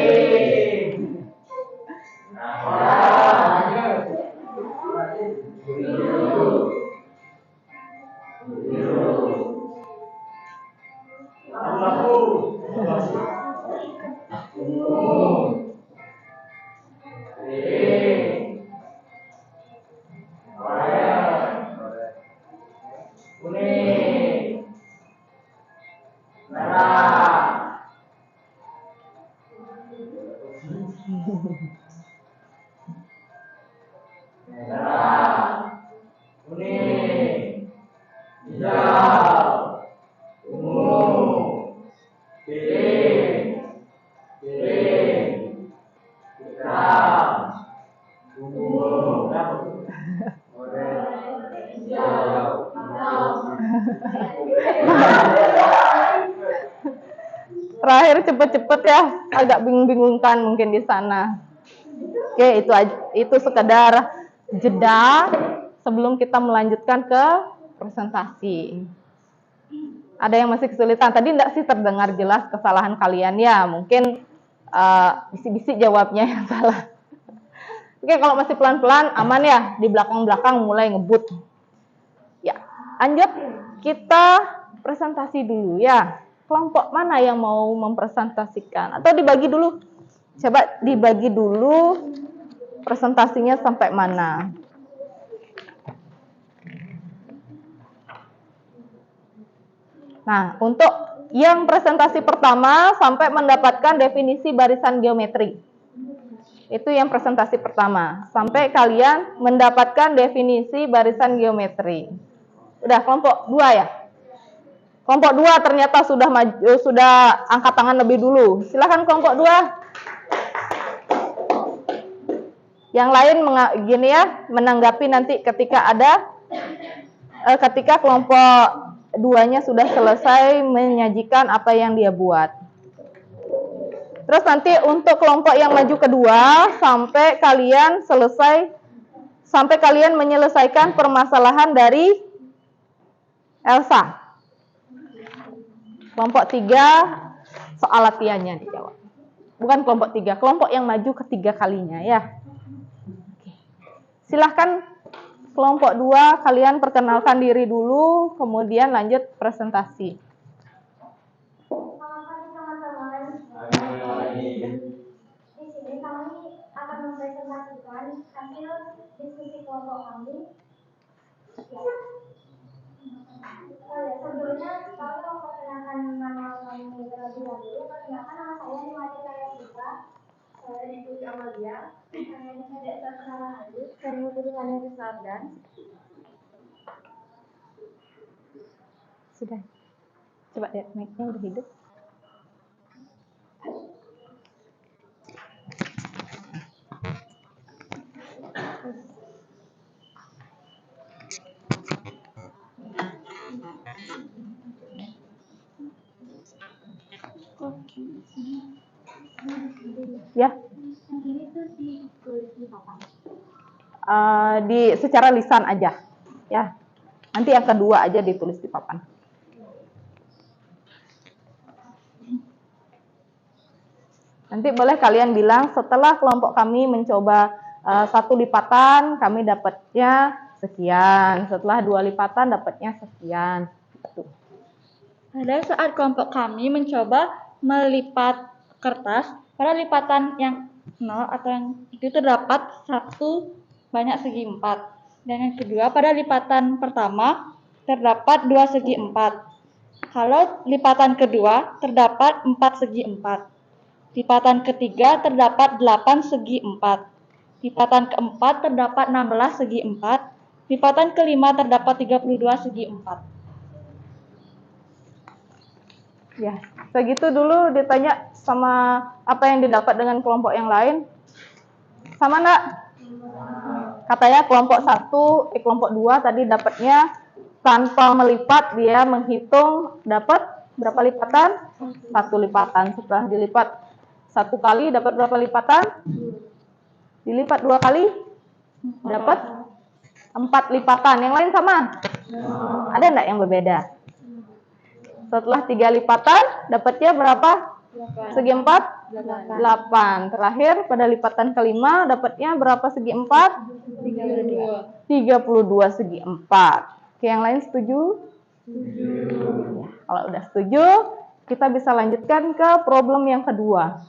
Terakhir cepet-cepet ya, agak bingung-bingungkan mungkin di sana. Oke, itu sekedar jeda sebelum kita melanjutkan ke presentasi. Ada yang masih kesulitan? Tadi enggak sih terdengar jelas kesalahan kalian ya? Mungkin bisik-bisik jawabnya yang salah. Oke, kalau masih pelan-pelan aman ya, di belakang-belakang mulai ngebut. Ya, lanjut kita presentasi dulu ya. Kelompok mana yang mau mempresentasikan? Atau dibagi dulu? Coba dibagi dulu presentasinya sampai mana. Nah, untuk yang presentasi pertama sampai mendapatkan definisi barisan geometri. Itu yang presentasi pertama. Sampai kalian mendapatkan definisi barisan geometri. Udah kelompok 2 ya? Kelompok 2 ternyata sudah angkat tangan lebih dulu. Silakan kelompok 2. Yang lain gini ya, menanggapi nanti ketika ketika kelompok 2-nya sudah selesai menyajikan apa yang dia buat. Terus nanti untuk kelompok yang maju kedua sampai kalian menyelesaikan permasalahan dari Elsa. Kelompok 3 soal latihannya dijawab. Bukan kelompok 3, kelompok yang maju ketiga kalinya ya. Silahkan kelompok 2 kalian perkenalkan diri dulu, kemudian lanjut presentasi. Di sini kami akan mempresentasikan hasil diskusi kelompok kami. Sebelumnya kami memperkenalkan nama kami terlebih dahulu. Perkenalkan, nama saya Dimati Karya Putra. Saya Dwi Amalia. Saya Kadek Saksara Hadi. Saya Putri Hanif Sardan. Sudah. Coba lihat mic-nya udah hidup. Ya. Ini tuh ditulis di papan. Secara lisan aja, ya. Nanti yang kedua aja ditulis di papan. Nanti boleh kalian bilang setelah kelompok kami mencoba 1 lipatan, kami dapatnya sekian. Setelah 2 lipatan dapatnya sekian. Gitu. Pada saat kelompok kami mencoba melipat kertas, pada lipatan yang 0 atau yang itu terdapat 1 banyak segi 4. Dan yang kedua, pada lipatan pertama terdapat 2 segi 4. Kalau lipatan kedua terdapat 4 segi 4. Lipatan ketiga terdapat 8 segi 4. Lipatan keempat terdapat 16 segi 4. Lipatan kelima terdapat 32 segi 4. Ya, segitu dulu ditanya sama apa yang didapat dengan kelompok yang lain. Sama enggak? Katanya kelompok 1, kelompok 2 tadi dapatnya tanpa melipat, dia menghitung dapat berapa lipatan? 1 lipatan. Setelah dilipat 1 kali dapat berapa lipatan? Dilipat 2 kali dapat 4 lipatan. Yang lain sama? Ada enggak yang berbeda? Setelah 3 lipatan, dapatnya berapa? Segi 4? 8. Terakhir, pada lipatan kelima, dapatnya berapa segi 4? 32 segi 4. Oke, yang lain setuju? Setuju. Ya, kalau udah setuju, kita bisa lanjutkan ke problem yang kedua.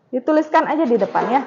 Dituliskan aja di depan ya.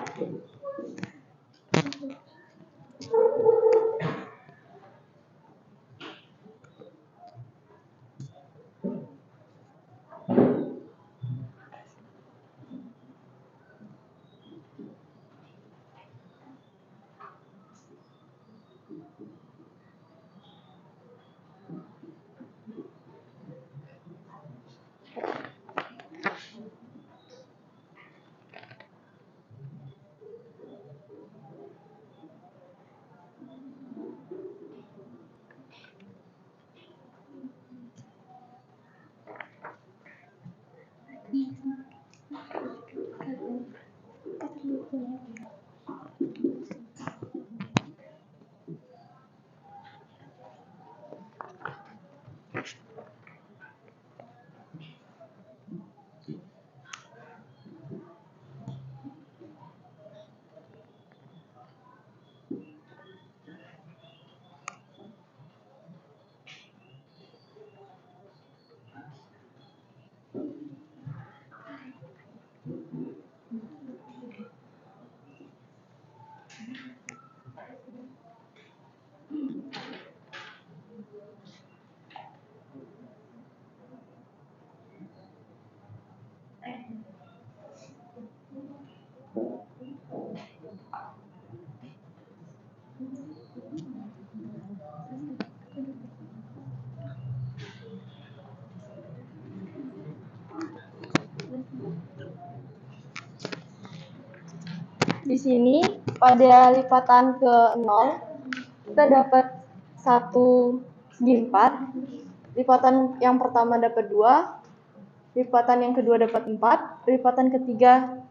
Di sini pada lipatan ke 0 kita dapat 1 segi 4. Lipatan yang pertama dapat 2, lipatan yang kedua dapat 4, lipatan ketiga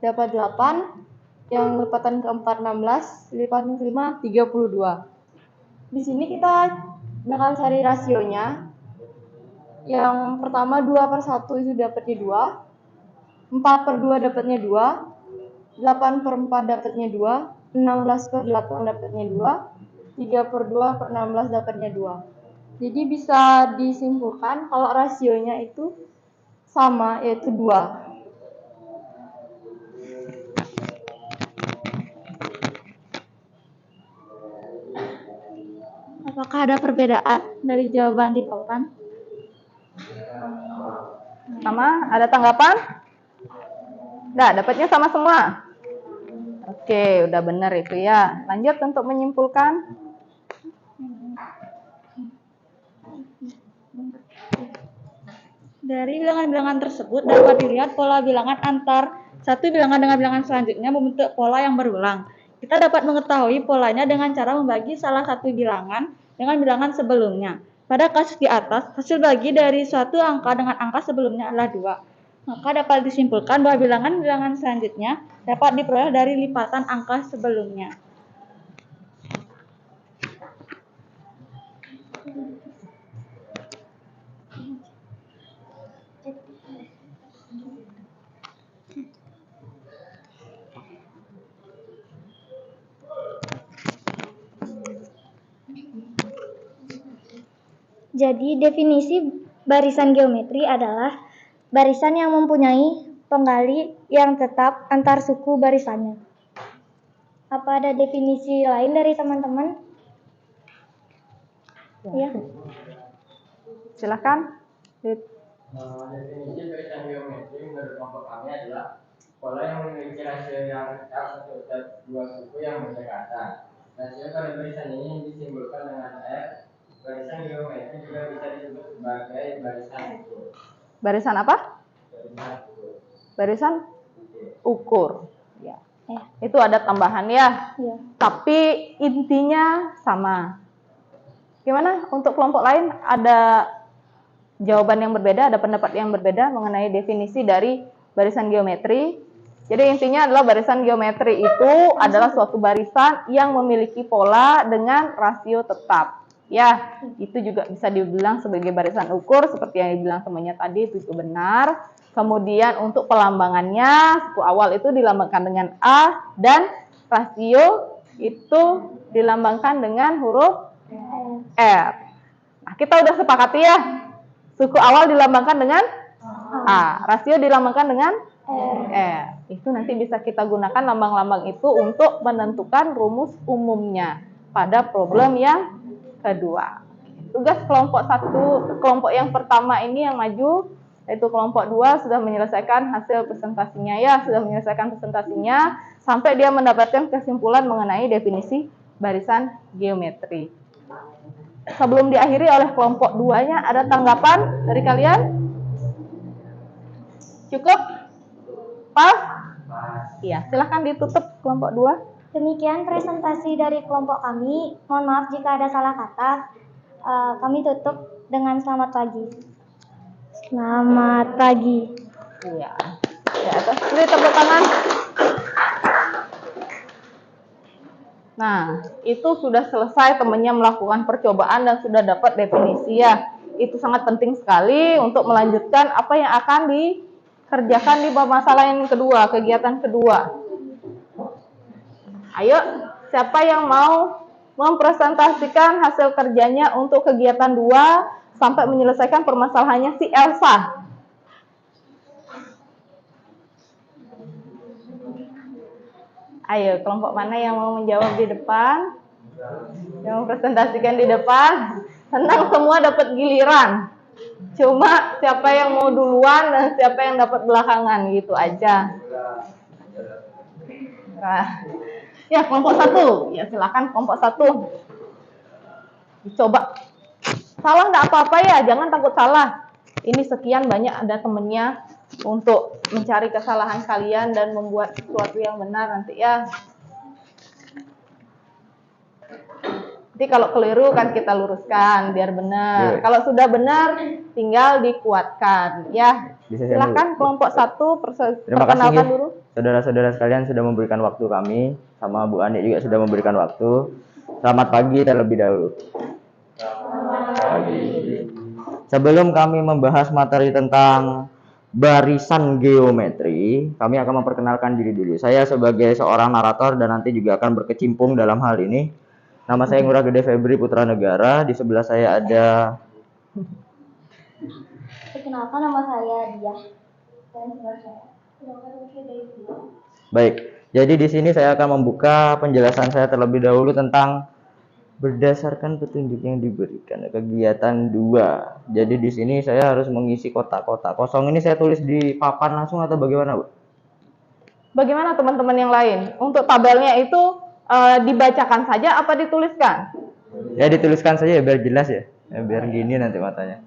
dapat 8, yang lipatan keempat 16, lipatan kelima 32. Di sini kita bakal cari rasionya. Yang pertama 2/1 itu dapatnya 2. 4/2 dapatnya 2, 8/4 dapatnya 2, 16/8 dapatnya 2, 3/2/16 dapatnya 2. Jadi bisa disimpulkan kalau rasionya itu sama, yaitu 2. Apakah ada perbedaan dari jawaban di papan? Sama? Ada tanggapan? Nggak, dapatnya sama semua. Oke, udah benar itu ya. Lanjut untuk menyimpulkan. Dari bilangan-bilangan tersebut dapat dilihat pola bilangan antar satu bilangan dengan bilangan selanjutnya membentuk pola yang berulang. Kita dapat mengetahui polanya dengan cara membagi salah satu bilangan dengan bilangan sebelumnya. Pada kasus di atas, hasil bagi dari suatu angka dengan angka sebelumnya adalah 2. Maka dapat disimpulkan bahwa bilangan-bilangan selanjutnya dapat diperoleh dari lipatan angka sebelumnya. Jadi definisi barisan geometri adalah barisan yang mempunyai penggali yang tetap antar suku barisannya. Apa ada definisi lain dari teman-teman? Ya. Silakan. Definisi barisan geometri menurut kelompok kami adalah pola yang memiliki rasio yang tetap untuk dua suku yang berdekatan. Rasio pada barisan ini disimbolkan dengan R. Barisan geometri juga bisa disebut sebagai barisan ukur. Barisan apa? Barisan ukur. Ya. Itu ada tambahan ya. Ya. Tapi intinya sama. Gimana untuk kelompok lain? Ada jawaban yang berbeda, ada pendapat yang berbeda mengenai definisi dari barisan geometri. Jadi intinya adalah barisan geometri itu adalah suatu barisan yang memiliki pola dengan rasio tetap. Ya, itu juga bisa dibilang sebagai barisan ukur seperti yang dibilang temannya tadi, itu benar. Kemudian untuk pelambangannya, suku awal itu dilambangkan dengan A dan rasio itu dilambangkan dengan huruf R. Nah, kita udah sepakati ya. Suku awal dilambangkan dengan A, rasio dilambangkan dengan R. Itu nanti bisa kita gunakan lambang-lambang itu untuk menentukan rumus umumnya pada problem yang kedua. Tugas kelompok yang pertama ini yang maju, yaitu kelompok 2 sudah menyelesaikan hasil presentasinya ya, sudah menyelesaikan presentasinya sampai dia mendapatkan kesimpulan mengenai definisi barisan geometri. Sebelum diakhiri oleh kelompok 2-nya, ada tanggapan dari kalian? Cukup? Pas? Iya, silahkan ditutup kelompok 2. Demikian presentasi dari kelompok kami. Mohon maaf jika ada salah kata. Kami tutup dengan selamat pagi. Selamat pagi. Iya. Ya, atas beri tepuk tangan. Nah, itu sudah selesai temannya melakukan percobaan dan sudah dapat definisi ya. Itu sangat penting sekali untuk melanjutkan apa yang akan dikerjakan di masalah yang kedua, kegiatan kedua. Ayo, siapa yang mau mempresentasikan hasil kerjanya untuk kegiatan 2 sampai menyelesaikan permasalahannya si Elsa? Ayo, kelompok mana yang mau menjawab di depan? Yang mempresentasikan di depan? Senang semua dapat giliran. Cuma siapa yang mau duluan dan siapa yang dapat belakangan gitu aja. Nah. Ya, kelompok 1. Ya, silakan kelompok 1. Dicoba. Salah nggak apa-apa ya, jangan takut salah. Ini sekian banyak ada temennya untuk mencari kesalahan kalian dan membuat sesuatu yang benar nanti ya. Nanti kalau keliru kan kita luruskan biar benar. Kalau sudah benar tinggal dikuatkan ya. Silakan kelompok 1 perkenalkan dulu. Saudara-saudara sekalian sudah memberikan waktu kami, sama Bu Ani juga sudah memberikan waktu. Selamat pagi terlebih dahulu. Selamat pagi. Sebelum kami membahas materi tentang barisan geometri, kami akan memperkenalkan diri dulu. Saya sebagai seorang narator dan nanti juga akan berkecimpung dalam hal ini. Nama saya Ngurah Gede Febri Putra Negara. Di sebelah saya ada. Perkenalkan, nama saya Diah. Dan sebelah saya. Baik. Jadi di sini saya akan membuka penjelasan saya terlebih dahulu tentang berdasarkan petunjuk yang diberikan kegiatan 2. Jadi di sini saya harus mengisi kotak-kotak kosong ini. Saya tulis di papan langsung atau bagaimana, Bu? Bagaimana teman-teman yang lain? Untuk tabelnya itu dibacakan saja apa dituliskan? Ya dituliskan saja ya biar jelas ya. Biar gini nanti matanya.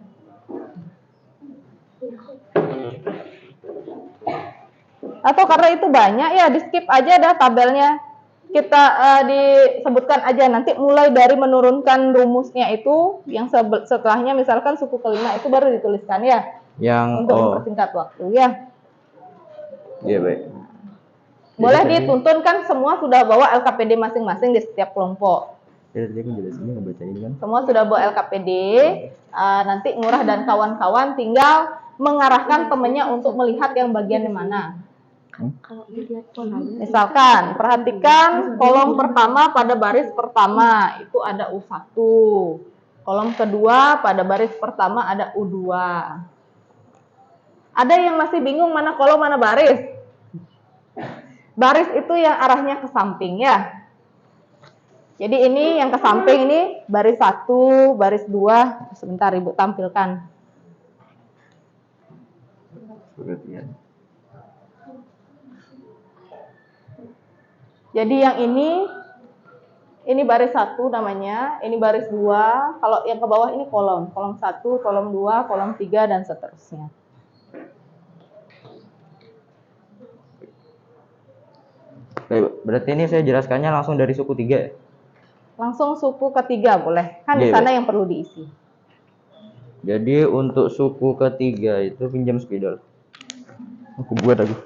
Atau karena itu banyak ya di skip aja dah tabelnya. Kita disebutkan aja nanti mulai dari menurunkan rumusnya itu yang setelahnya misalkan suku kelima itu baru dituliskan ya. Yang untuk mempersingkat waktu ya. Iya baik. Boleh dituntun kan semua sudah bawa LKPD masing-masing di setiap kelompok. Ya tadi aku jelasin ngebaca ini kan. Semua sudah bawa LKPD. Nanti Ngurah dan kawan-kawan tinggal mengarahkan temennya untuk melihat yang bagian mana. Misalkan, perhatikan kolom pertama pada baris pertama itu ada U1. Kolom kedua pada baris pertama ada U2. Ada yang masih bingung mana kolom mana baris? Baris itu yang arahnya ke samping ya. Jadi ini yang ke samping ini baris 1, baris 2. Sebentar Ibu tampilkan. Jadi yang ini baris 1 namanya, ini baris 2. Kalau yang ke bawah ini kolom 1, kolom 2, kolom 3 dan seterusnya. Baik, berarti ini saya jelaskannya langsung dari suku 3 ya? Langsung suku ketiga boleh. Kan di sana yang perlu diisi. Jadi untuk suku ketiga itu pinjam spidol. Aku buat lagi.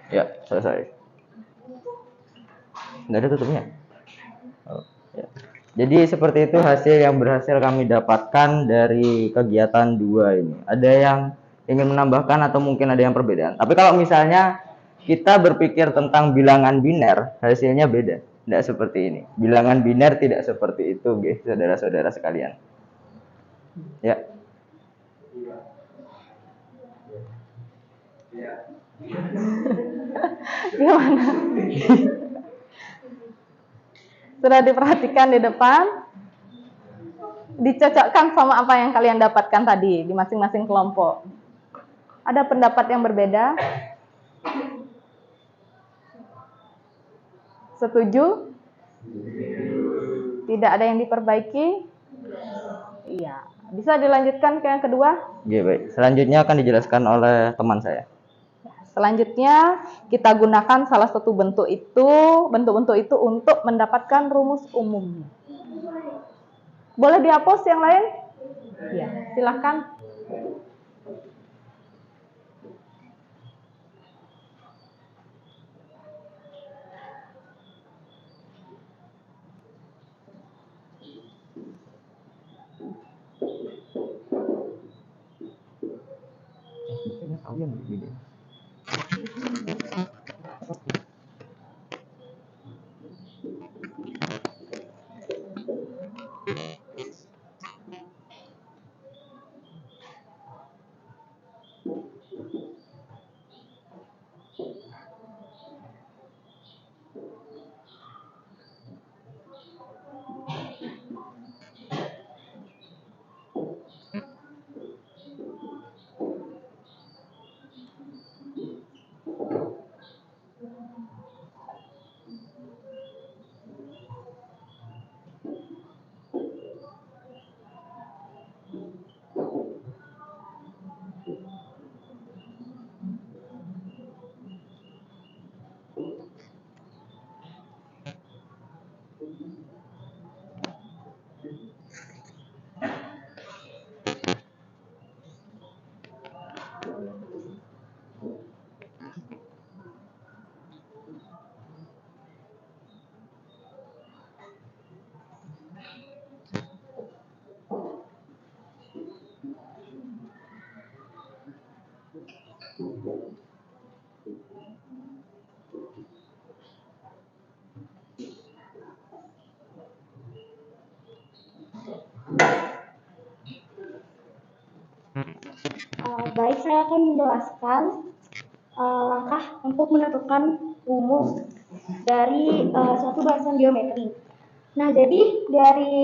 Ya, selesai. Nggak ada tutupnya. Oh, ya. Jadi seperti itu hasil yang berhasil kami dapatkan dari kegiatan 2 ini. Ada yang ingin menambahkan atau mungkin ada yang perbedaan. Tapi kalau misalnya kita berpikir tentang bilangan biner, hasilnya beda. Tidak seperti ini. Bilangan biner tidak seperti itu, guys, saudara-saudara sekalian. Ya. Gimana? Sudah diperhatikan di depan? Dicocokkan sama apa yang kalian dapatkan tadi di masing-masing kelompok. Ada pendapat yang berbeda? Setuju? Tidak ada yang diperbaiki? Iya. Bisa dilanjutkan ke yang kedua? Oke, baik. Selanjutnya akan dijelaskan oleh teman saya. Selanjutnya kita gunakan salah satu bentuk bentuk-bentuk itu untuk mendapatkan rumus umumnya. Boleh dihapus yang lain? Ya, silakan. Baik, saya akan menjelaskan langkah untuk menentukan rumus dari suatu barisan geometri. Nah, jadi dari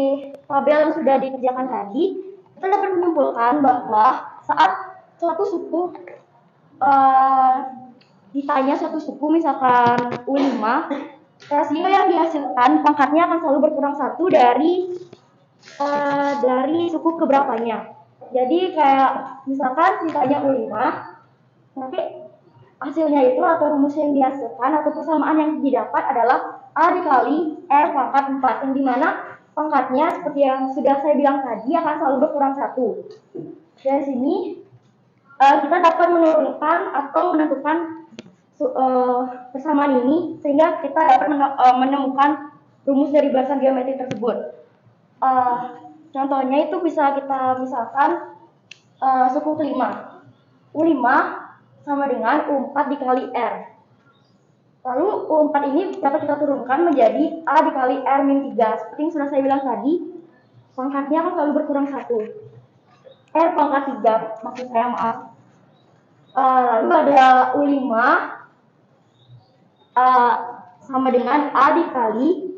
tabel yang sudah dikerjakan tadi, kita dapat menyimpulkan bahwa saat suatu suku ditanya suatu suku misalkan U5, rasio yang dihasilkan pangkatnya akan selalu berkurang 1 dari suku keberapanya. Jadi kayak misalkan ditanya U5, nanti hasilnya itu atau rumus yang dihasilkan atau persamaan yang didapat adalah A dikali R pangkat 4, yang dimana pangkatnya seperti yang sudah saya bilang tadi akan selalu berkurang 1. Dari sini kita dapat menurunkan atau menentukan persamaan ini sehingga kita dapat menemukan rumus dari barisan geometri tersebut. Contohnya itu bisa kita misalkan suku kelima, U5 sama dengan U4 dikali R. Lalu U4 ini dapat kita turunkan menjadi A dikali R min 3. Seperti yang sudah saya bilang tadi, pangkatnya akan selalu berkurang 1. R pangkat 3, maksud saya maaf. Lalu ada U5 sama dengan A dikali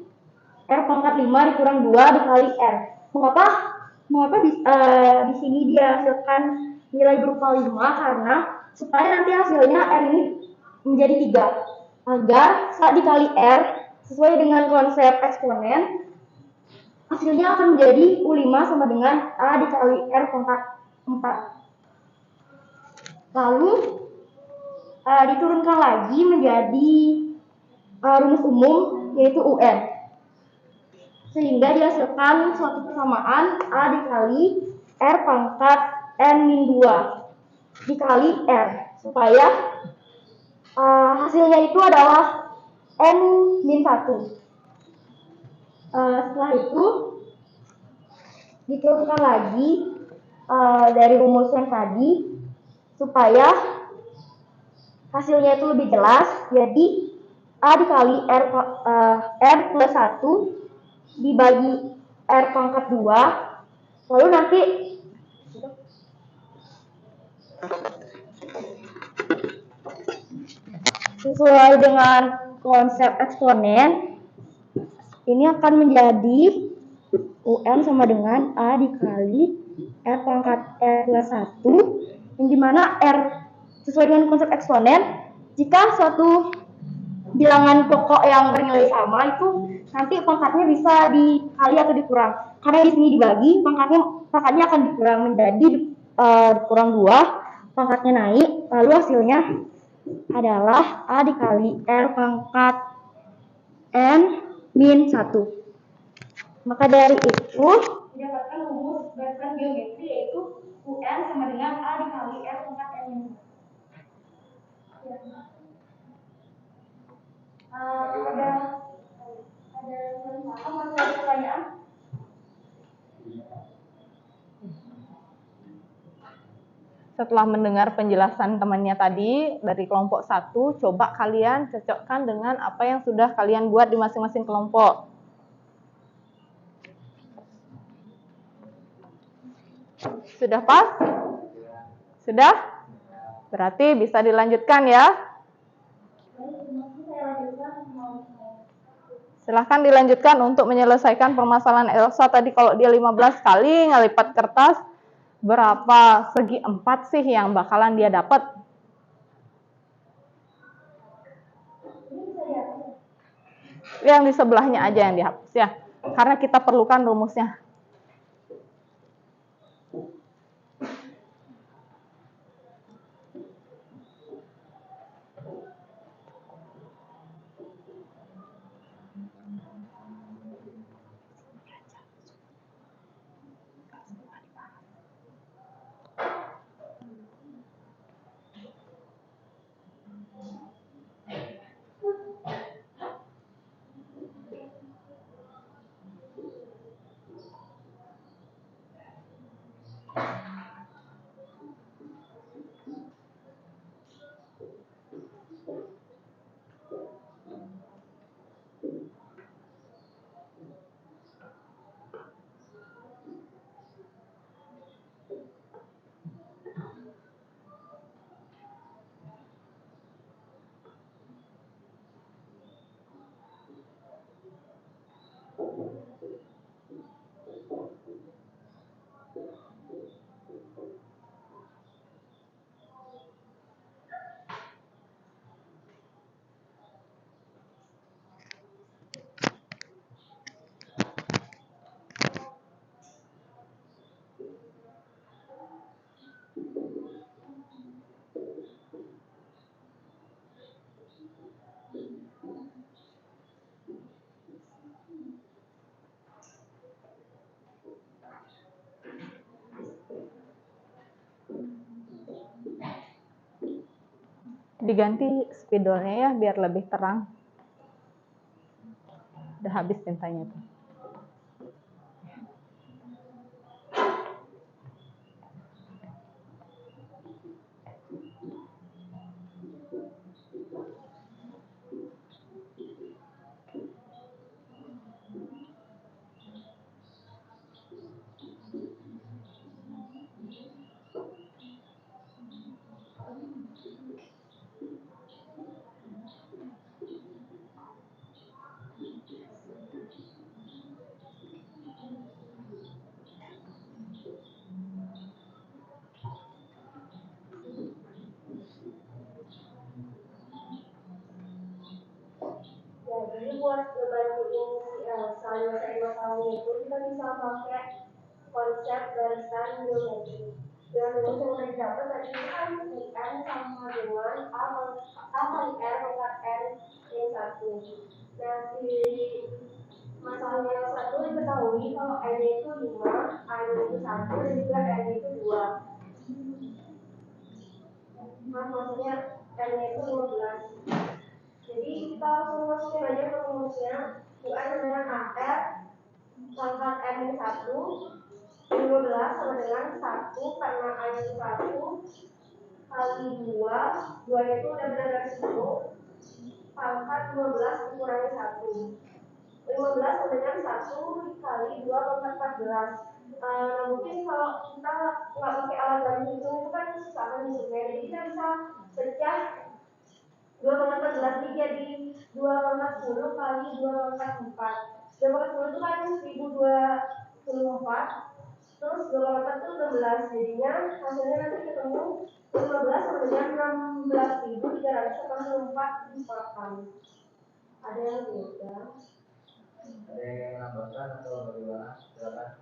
R pangkat 5 dikurang 2 dikali R. Mengapa di sini dihasilkan nilai berupa 5? Karena supaya nanti hasilnya R ini menjadi 3. agar saat dikali R sesuai dengan konsep eksponen, hasilnya akan menjadi U5 sama dengan A dikali R pangkat 4. Lalu diturunkan lagi menjadi rumus umum yaitu UN, sehingga dihasilkan suatu persamaan A dikali R pangkat N-2 dikali R, supaya hasilnya itu adalah N-1. Setelah itu diturunkan lagi dari rumus yang tadi supaya hasilnya itu lebih jelas. Jadi A dikali R plus 1 dibagi R pangkat 2, lalu nanti sesuai dengan konsep eksponen, ini akan menjadi UN sama dengan A dikali R pangkat R plus 1, yang dimana R sesuai dengan konsep eksponen, jika suatu bilangan pokok yang bernilai sama itu nanti pangkatnya bisa dikali atau dikurang. Karena di sini dibagi, pangkatnya akan dikurang menjadi dikurang 2, pangkatnya naik, lalu hasilnya adalah A dikali R pangkat N-1. Maka dari itu didapatkan rumus barisan geometri yaitu UN sama dengan A dikali R pangkat N-1. Ada pertanyaan? Setelah mendengar penjelasan temannya tadi dari kelompok 1, coba kalian cocokkan dengan apa yang sudah kalian buat di masing-masing kelompok. Sudah pas? Sudah? Berarti bisa dilanjutkan ya. Silahkan dilanjutkan untuk menyelesaikan permasalahan Elsa tadi. Kalau dia 15 kali ngelipat kertas, berapa segi 4 sih yang bakalan dia dapat? Yang di sebelahnya aja yang dihapus ya, karena kita perlukan rumusnya. Diganti spidolnya ya biar lebih terang. Udah habis tintanya tuh. buat ngebantuin si Elsa nyelesain masalahnya itu kita bisa pakai konsep barisan geometri. Dengan rumus yang udah didapat tadi itu kan IN sama dengan A kali R pangkat N yang 1. Nah, di masalahnya yang 1 diketahui kalau N-nya itu 5, A-nya itu 1, dan juga N-nya itu 2. Nah, maksudnya N-nya itu 15. Jadi kita langsung masukin aja ke rumusnya. UN dengan AR pangkat N ini 1, 15 sama dengan 1 karena A itu 1 kali 2, 2 nya itu udah benar 10, pangkat 12 dikurangi 1. 15 sama dengan 1 dikali 2 pangkat 14. Mungkin kalau kita nggak pakai alat bantu hitung itu kan susah kan hidupnya. Jadi kita bisa pecah 2 pangkat 14 ini jadi 2 pangkat 10 kali 2 pangkat 4. 2 pangkat 10 itu kan 1024. Terus 2 pangkat itu 16. Jadinya hasilnya nanti ketemu 15 sama dengan 16.384 dipotong. Ada yang beda? Ada yang menambahkan atau bagaimana? Silakan.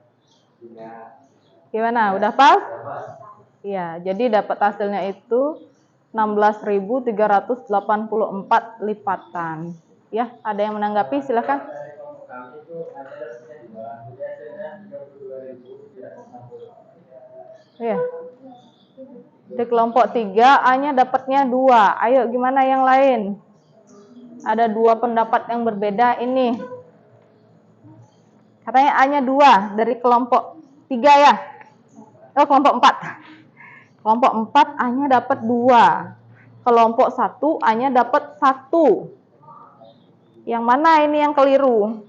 Gimana? Udah pas? Dapat. Iya, jadi dapat hasilnya itu 16.384 lipatan. Ya, ada yang menanggapi? Silakan. Dari kelompok kami itu ada dapatnya 2, jadi hasilnya 32.360. Iya. Di kelompok 3 A-nya dapatnya 2. Ayo gimana yang lain? Ada 2 pendapat yang berbeda ini. Katanya A-nya 2 dari kelompok 3 ya. Oh, kelompok 4. Kelompok 4 A-nya dapat 2. Kelompok 1 A-nya dapat 1. Yang mana ini yang keliru?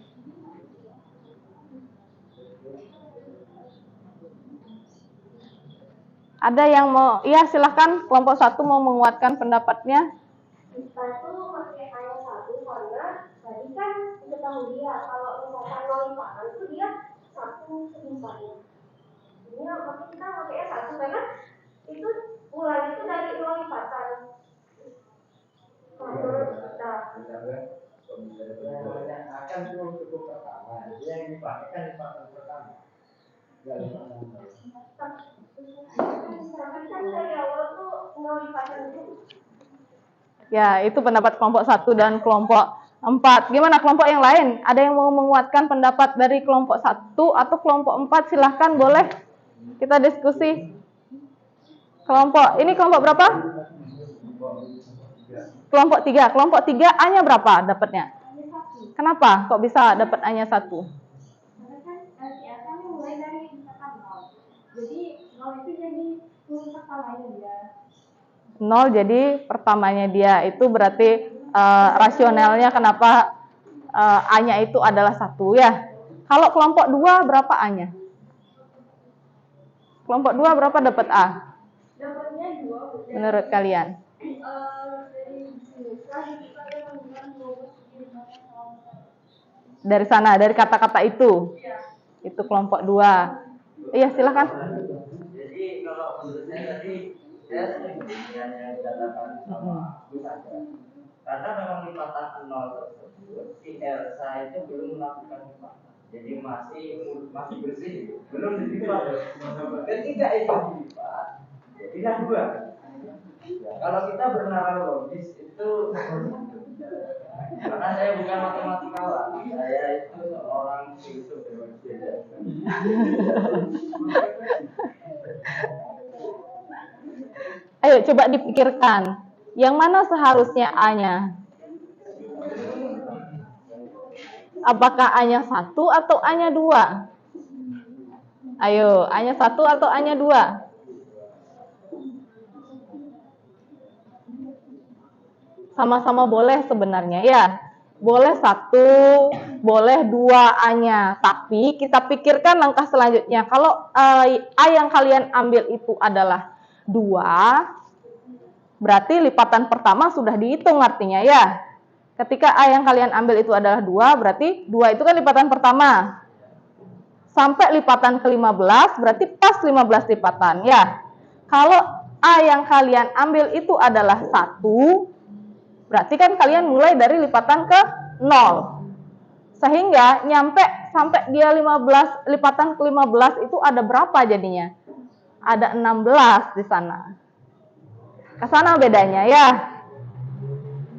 Ada yang mau? Iya, silahkan. Kelompok 1 mau menguatkan pendapatnya. Kita itu pakai A-nya 1 karena tadi kan diketahui ya kalau misalkan 0 lipatan itu dia 1 selimpahnya. Ini makanya kita pakainya 1 karena itu mulanya itu dari 0 lipatan. Akan cukup pertama. Jadi yang dipakai kan lipatan pertama. Enggak lipatan. Misalkan kan dari awal tuh 0 lipatan itu. Ya, itu pendapat kelompok 1 dan kelompok 4. Gimana kelompok yang lain? Ada yang mau menguatkan pendapat dari kelompok 1 atau kelompok 4? Silahkan, boleh. Kita diskusi. Ini kelompok berapa? Kelompok 3. Kelompok 3 A-nya berapa dapatnya? Kenapa kok bisa dapat A-nya 1? Karena kan LCR kan mulai dari misalkan 0. Jadi 0 itu jadi pertamanya dia. 0 jadi pertamanya dia. Itu berarti rasionalnya kenapa A-nya itu adalah 1 ya. Kalau kelompok 2 berapa A-nya? Kelompok 2 berapa dapat A? Dapatnya 2. Menurut kalian? Dari sana, dari kata-kata itu. Itu kelompok 2. Iya, silakan. Jadi kalau menurut saya tadi saya setuju dengan yang dikatakan sama Bu saja. Karena memang lipatan 0 tersebut si Elsa itu belum melakukan lipatan. Jadi masih bersih, belum dilipat. Ketika itu dilipat, jadilah 2. Ya, kalau kita bernalar logis itu karena saya bukan matematikawan, saya itu seorang filsuf beda. Ayo coba dipikirkan. Yang mana seharusnya A-nya? Apakah A-nya 1 atau A-nya 2? Ayo, A-nya 1 atau A-nya 2? Sama-sama boleh sebenarnya ya. Boleh 1, boleh 2 A-nya. Tapi kita pikirkan langkah selanjutnya. Kalau A yang kalian ambil itu adalah 2, berarti lipatan pertama sudah dihitung artinya ya. Ketika A yang kalian ambil itu adalah 2, berarti 2 itu kan lipatan pertama. Sampai lipatan ke-15, berarti pas 15 lipatan ya. Kalau A yang kalian ambil itu adalah 1, berarti kan kalian mulai dari lipatan ke 0. Sehingga sampai dia 15, lipatan ke-15 itu ada berapa jadinya? Ada 16 di sana. Ke sana bedanya ya.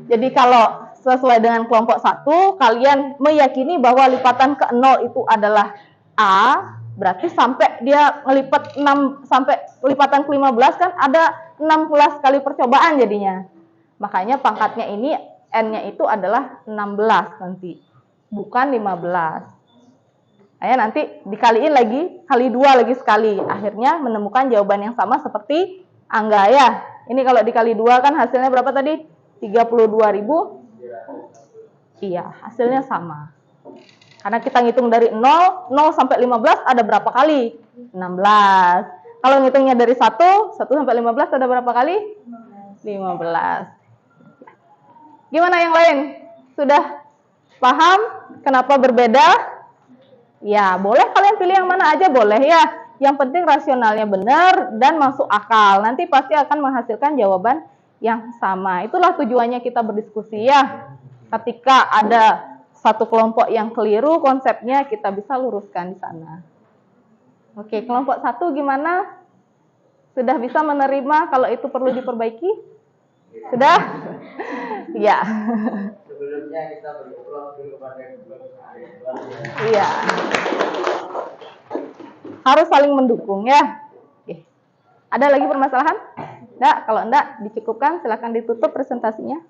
Jadi kalau sesuai dengan kelompok 1, kalian meyakini bahwa lipatan ke-0 itu adalah A, berarti sampai dia ngelipat 6 sampai lipatan ke-15 kan ada 16 kali percobaan jadinya. Makanya pangkatnya ini N-nya itu adalah 16 nanti, bukan 15. Ayo nanti dikaliin lagi, kali 2 lagi sekali. Akhirnya menemukan jawaban yang sama seperti Angga ya. Ini kalau dikali 2 kan hasilnya berapa tadi? 32.000. Iya, hasilnya sama. Karena kita ngitung dari 0 sampai 15 ada berapa kali? 16. Kalau ngitungnya dari 1 sampai 15 ada berapa kali? 15. Gimana yang lain? Sudah paham kenapa berbeda? Ya, boleh kalian pilih yang mana aja boleh ya. Yang penting rasionalnya benar dan masuk akal. Nanti pasti akan menghasilkan jawaban yang sama. Itulah tujuannya kita berdiskusi ya. Ketika ada satu kelompok yang keliru konsepnya, kita bisa luruskan di sana. Oke, kelompok 1 gimana? Sudah bisa menerima kalau itu perlu diperbaiki? Sudah? Ya. Sebelumnya kita berdoa dulu kepada Iya. Harus saling mendukung ya. Oke. Ada lagi permasalahan? Enggak, kalau enggak dicukupkan, silakan ditutup presentasinya.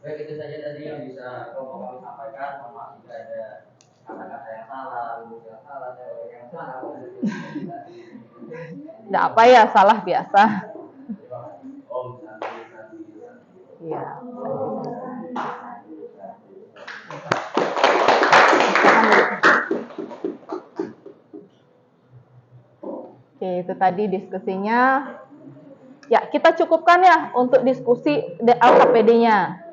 Baik, itu saja tadi yang bisa kami sampaikan. Mohon maaf jika ada kata-kata yang salah, rumus yang salah, teori yang salah. Enggak apa ya, salah biasa. Iya. Oke, itu tadi diskusinya. Ya, kita cukupkan ya untuk diskusi LKPD-nya.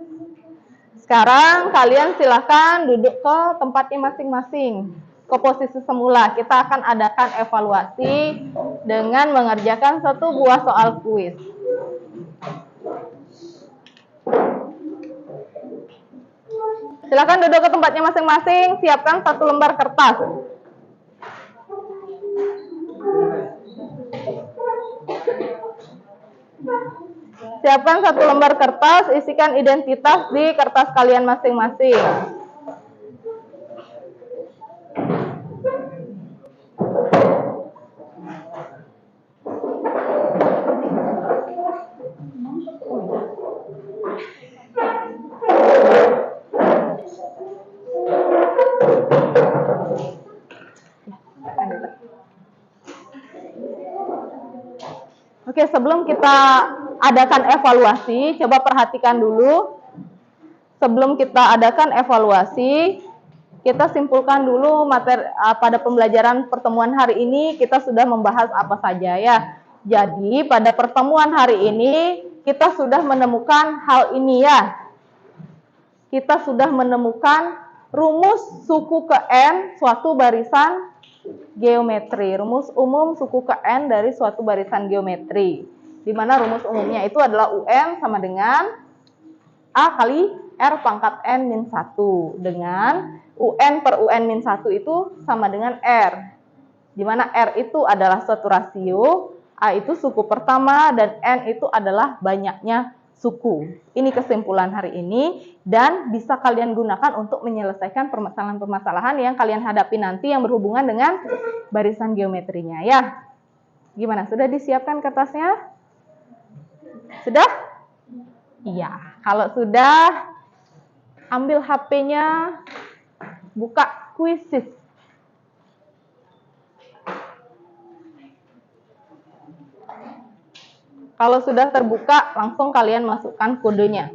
Sekarang kalian silahkan duduk ke tempatnya masing-masing, ke posisi semula. Kita akan adakan evaluasi dengan mengerjakan satu buah soal kuis. Silahkan duduk ke tempatnya masing-masing, siapkan satu lembar kertas. Siapkan satu lembar kertas, isikan identitas di kertas kalian masing-masing. Oke, sebelum kita adakan evaluasi, coba perhatikan dulu. Sebelum kita adakan evaluasi, kita simpulkan dulu materi pada pembelajaran pertemuan hari ini kita sudah membahas apa saja ya. Jadi pada pertemuan hari ini kita sudah menemukan hal ini ya. Kita sudah menemukan rumus suku ke N suatu barisan geometri, rumus umum suku ke N dari suatu barisan geometri, di mana rumus umumnya itu adalah UN sama dengan A kali R pangkat N min 1, dengan UN per UN min 1 itu sama dengan R, di mana R itu adalah suatu rasio, A itu suku pertama, dan N itu adalah banyaknya suku. Ini kesimpulan hari ini, dan bisa kalian gunakan untuk menyelesaikan permasalahan-permasalahan yang kalian hadapi nanti yang berhubungan dengan barisan geometrinya ya. Gimana? Sudah disiapkan kertasnya? Sudah? Iya. Kalau sudah, ambil HP-nya, buka Quizzes. Kalau sudah terbuka, langsung kalian masukkan kodenya.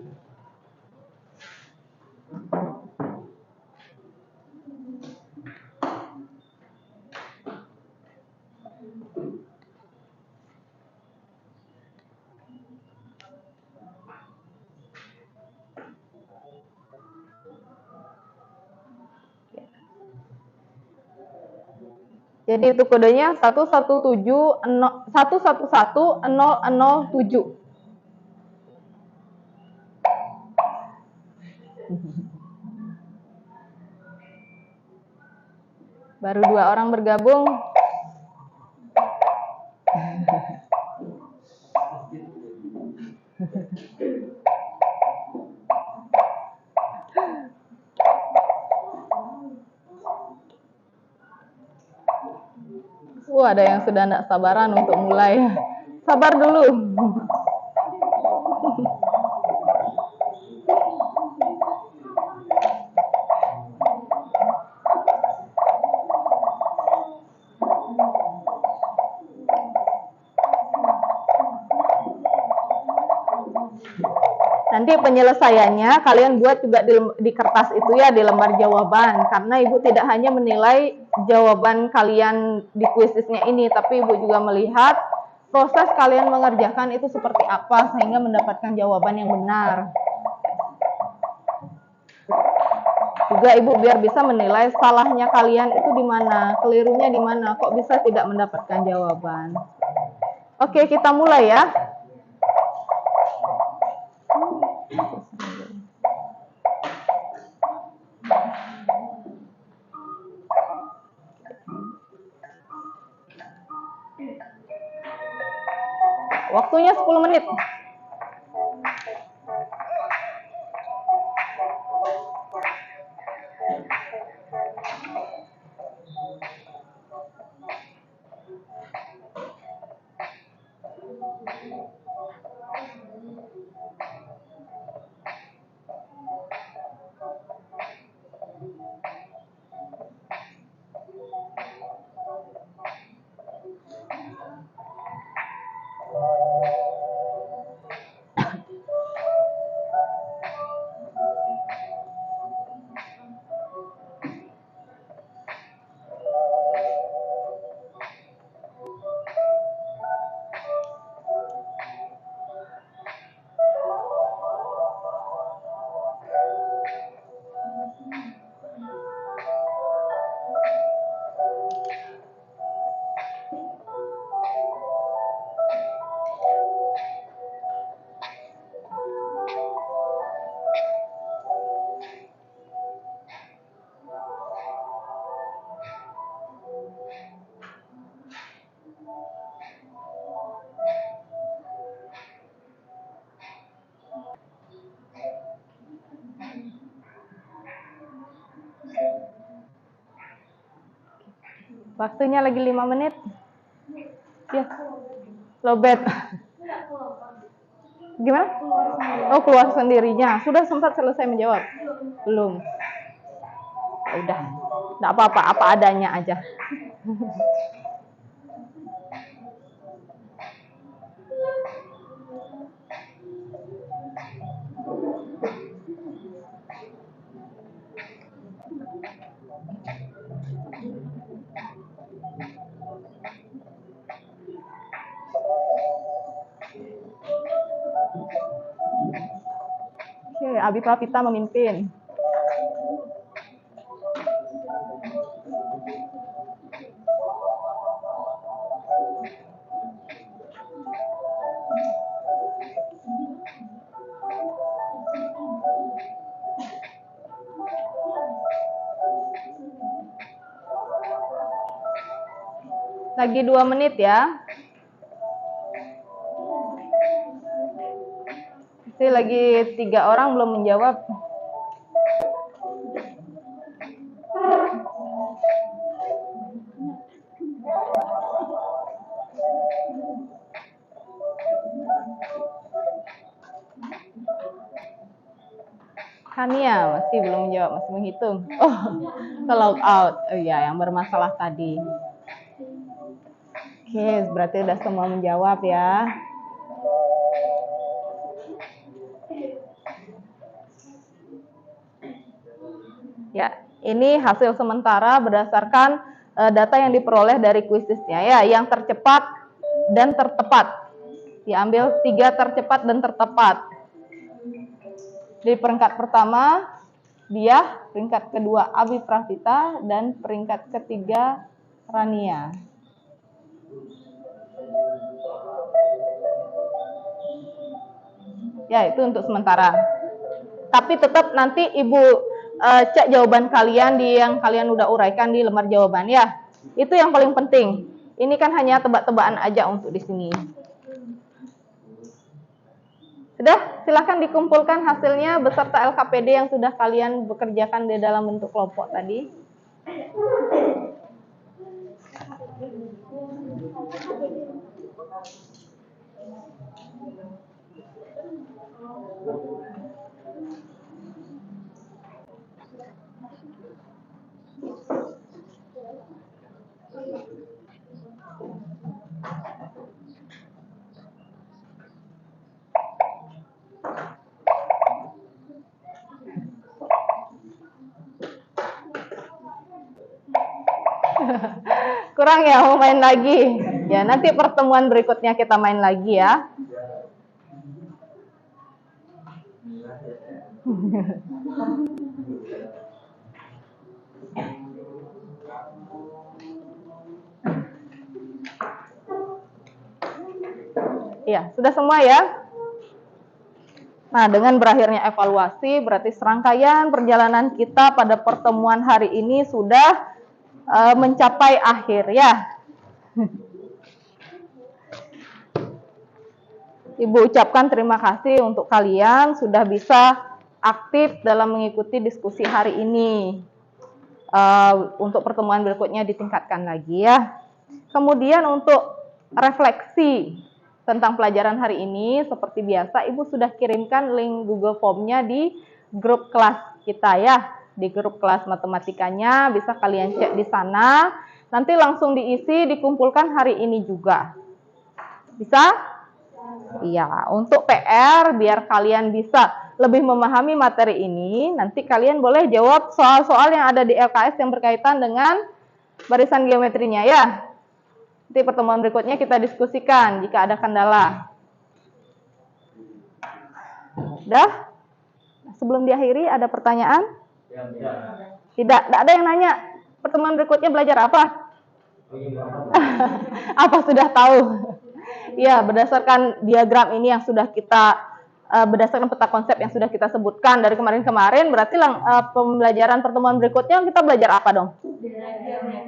Jadi itu kodenya 111007. Baru 2 orang bergabung. Ada yang sudah tidak sabaran untuk mulai. Sabar dulu. Nanti penyelesaiannya kalian buat juga di kertas itu ya, di lembar jawaban. Karena Ibu tidak hanya menilai jawaban kalian di kuisisnya ini, tapi Ibu juga melihat proses kalian mengerjakan itu seperti apa sehingga mendapatkan jawaban yang benar. Juga Ibu biar bisa menilai salahnya kalian itu di mana, kelirunya di mana, kok bisa tidak mendapatkan jawaban. Oke, kita mulai ya. Waktunya 10 menit. Waktunya lagi 5 menit. Ya. Lobet. Gimana? Oh, keluar sendirinya. Sudah sempat selesai menjawab? Belum. Udah. Enggak apa-apa, apa adanya aja. Oke, Abi Pravita memimpin. Lagi 2 menit ya. Masih lagi 3 orang belum menjawab. Hania masih belum menjawab, masih menghitung. Oh, ke log out. Oh iya, yang bermasalah tadi. Oke, berarti udah semua menjawab ya. Ya, ini hasil sementara berdasarkan data yang diperoleh dari kuisisnya ya, yang tercepat dan tertepat. Diambil 3 tercepat dan tertepat. Di peringkat pertama dia, peringkat kedua Abi Pravita, dan peringkat ketiga Rania. Ya, itu untuk sementara. Tapi tetap nanti Ibu cek jawaban kalian yang kalian udah uraikan di lembar jawaban ya. Itu yang paling penting. Ini kan hanya tebak-tebakan aja untuk di sini. Sudah, silakan dikumpulkan hasilnya beserta LKPD yang sudah kalian bekerjakan di dalam bentuk kelompok tadi. Kurang ya, mau main lagi. Ya, nanti pertemuan berikutnya kita main lagi ya. Iya, sudah semua ya? Nah, dengan berakhirnya evaluasi, berarti serangkaian perjalanan kita pada pertemuan hari ini sudah mencapai akhir ya. Ibu ucapkan terima kasih untuk kalian sudah bisa aktif dalam mengikuti diskusi hari ini. Untuk pertemuan berikutnya ditingkatkan lagi ya. Kemudian untuk refleksi tentang pelajaran hari ini, seperti biasa Ibu sudah kirimkan link Google Form-nya di grup kelas kita ya. Di grup kelas matematikanya bisa kalian cek di sana. Nanti langsung diisi, dikumpulkan hari ini juga. Bisa? Iya, untuk PR biar kalian bisa lebih memahami materi ini, nanti kalian boleh jawab soal-soal yang ada di LKS yang berkaitan dengan barisan geometrinya ya. Nanti pertemuan berikutnya kita diskusikan jika ada kendala. Udah? Sebelum diakhiri ada pertanyaan? Tidak ada yang nanya. Pertemuan berikutnya belajar apa? Apa sudah tahu? Ya, berdasarkan diagram ini yang sudah kita berdasarkan peta konsep yang sudah kita sebutkan dari kemarin-kemarin, berarti pembelajaran pertemuan berikutnya kita belajar apa dong?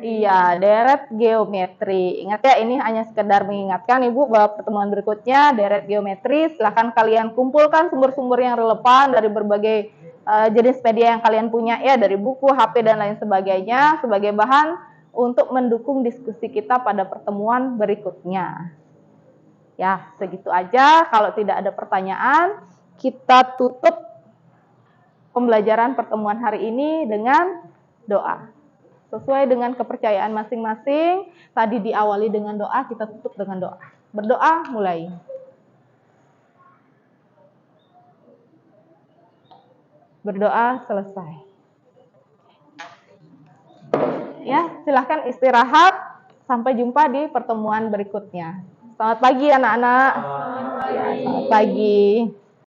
Iya, deret geometri. Ingat ya, ini hanya sekedar mengingatkan Ibu bahwa pertemuan berikutnya deret geometri. Silahkan kalian kumpulkan sumber-sumber yang relevan dari berbagai jenis media yang kalian punya ya, dari buku, HP dan lain sebagainya sebagai bahan untuk mendukung diskusi kita pada pertemuan berikutnya. Ya, segitu aja. Kalau tidak ada pertanyaan, kita tutup pembelajaran pertemuan hari ini dengan doa. Sesuai dengan kepercayaan masing-masing, tadi diawali dengan doa, kita tutup dengan doa. Berdoa, mulai. Berdoa, selesai. Ya, silahkan istirahat. Sampai jumpa di pertemuan berikutnya. Selamat pagi anak-anak. Selamat pagi.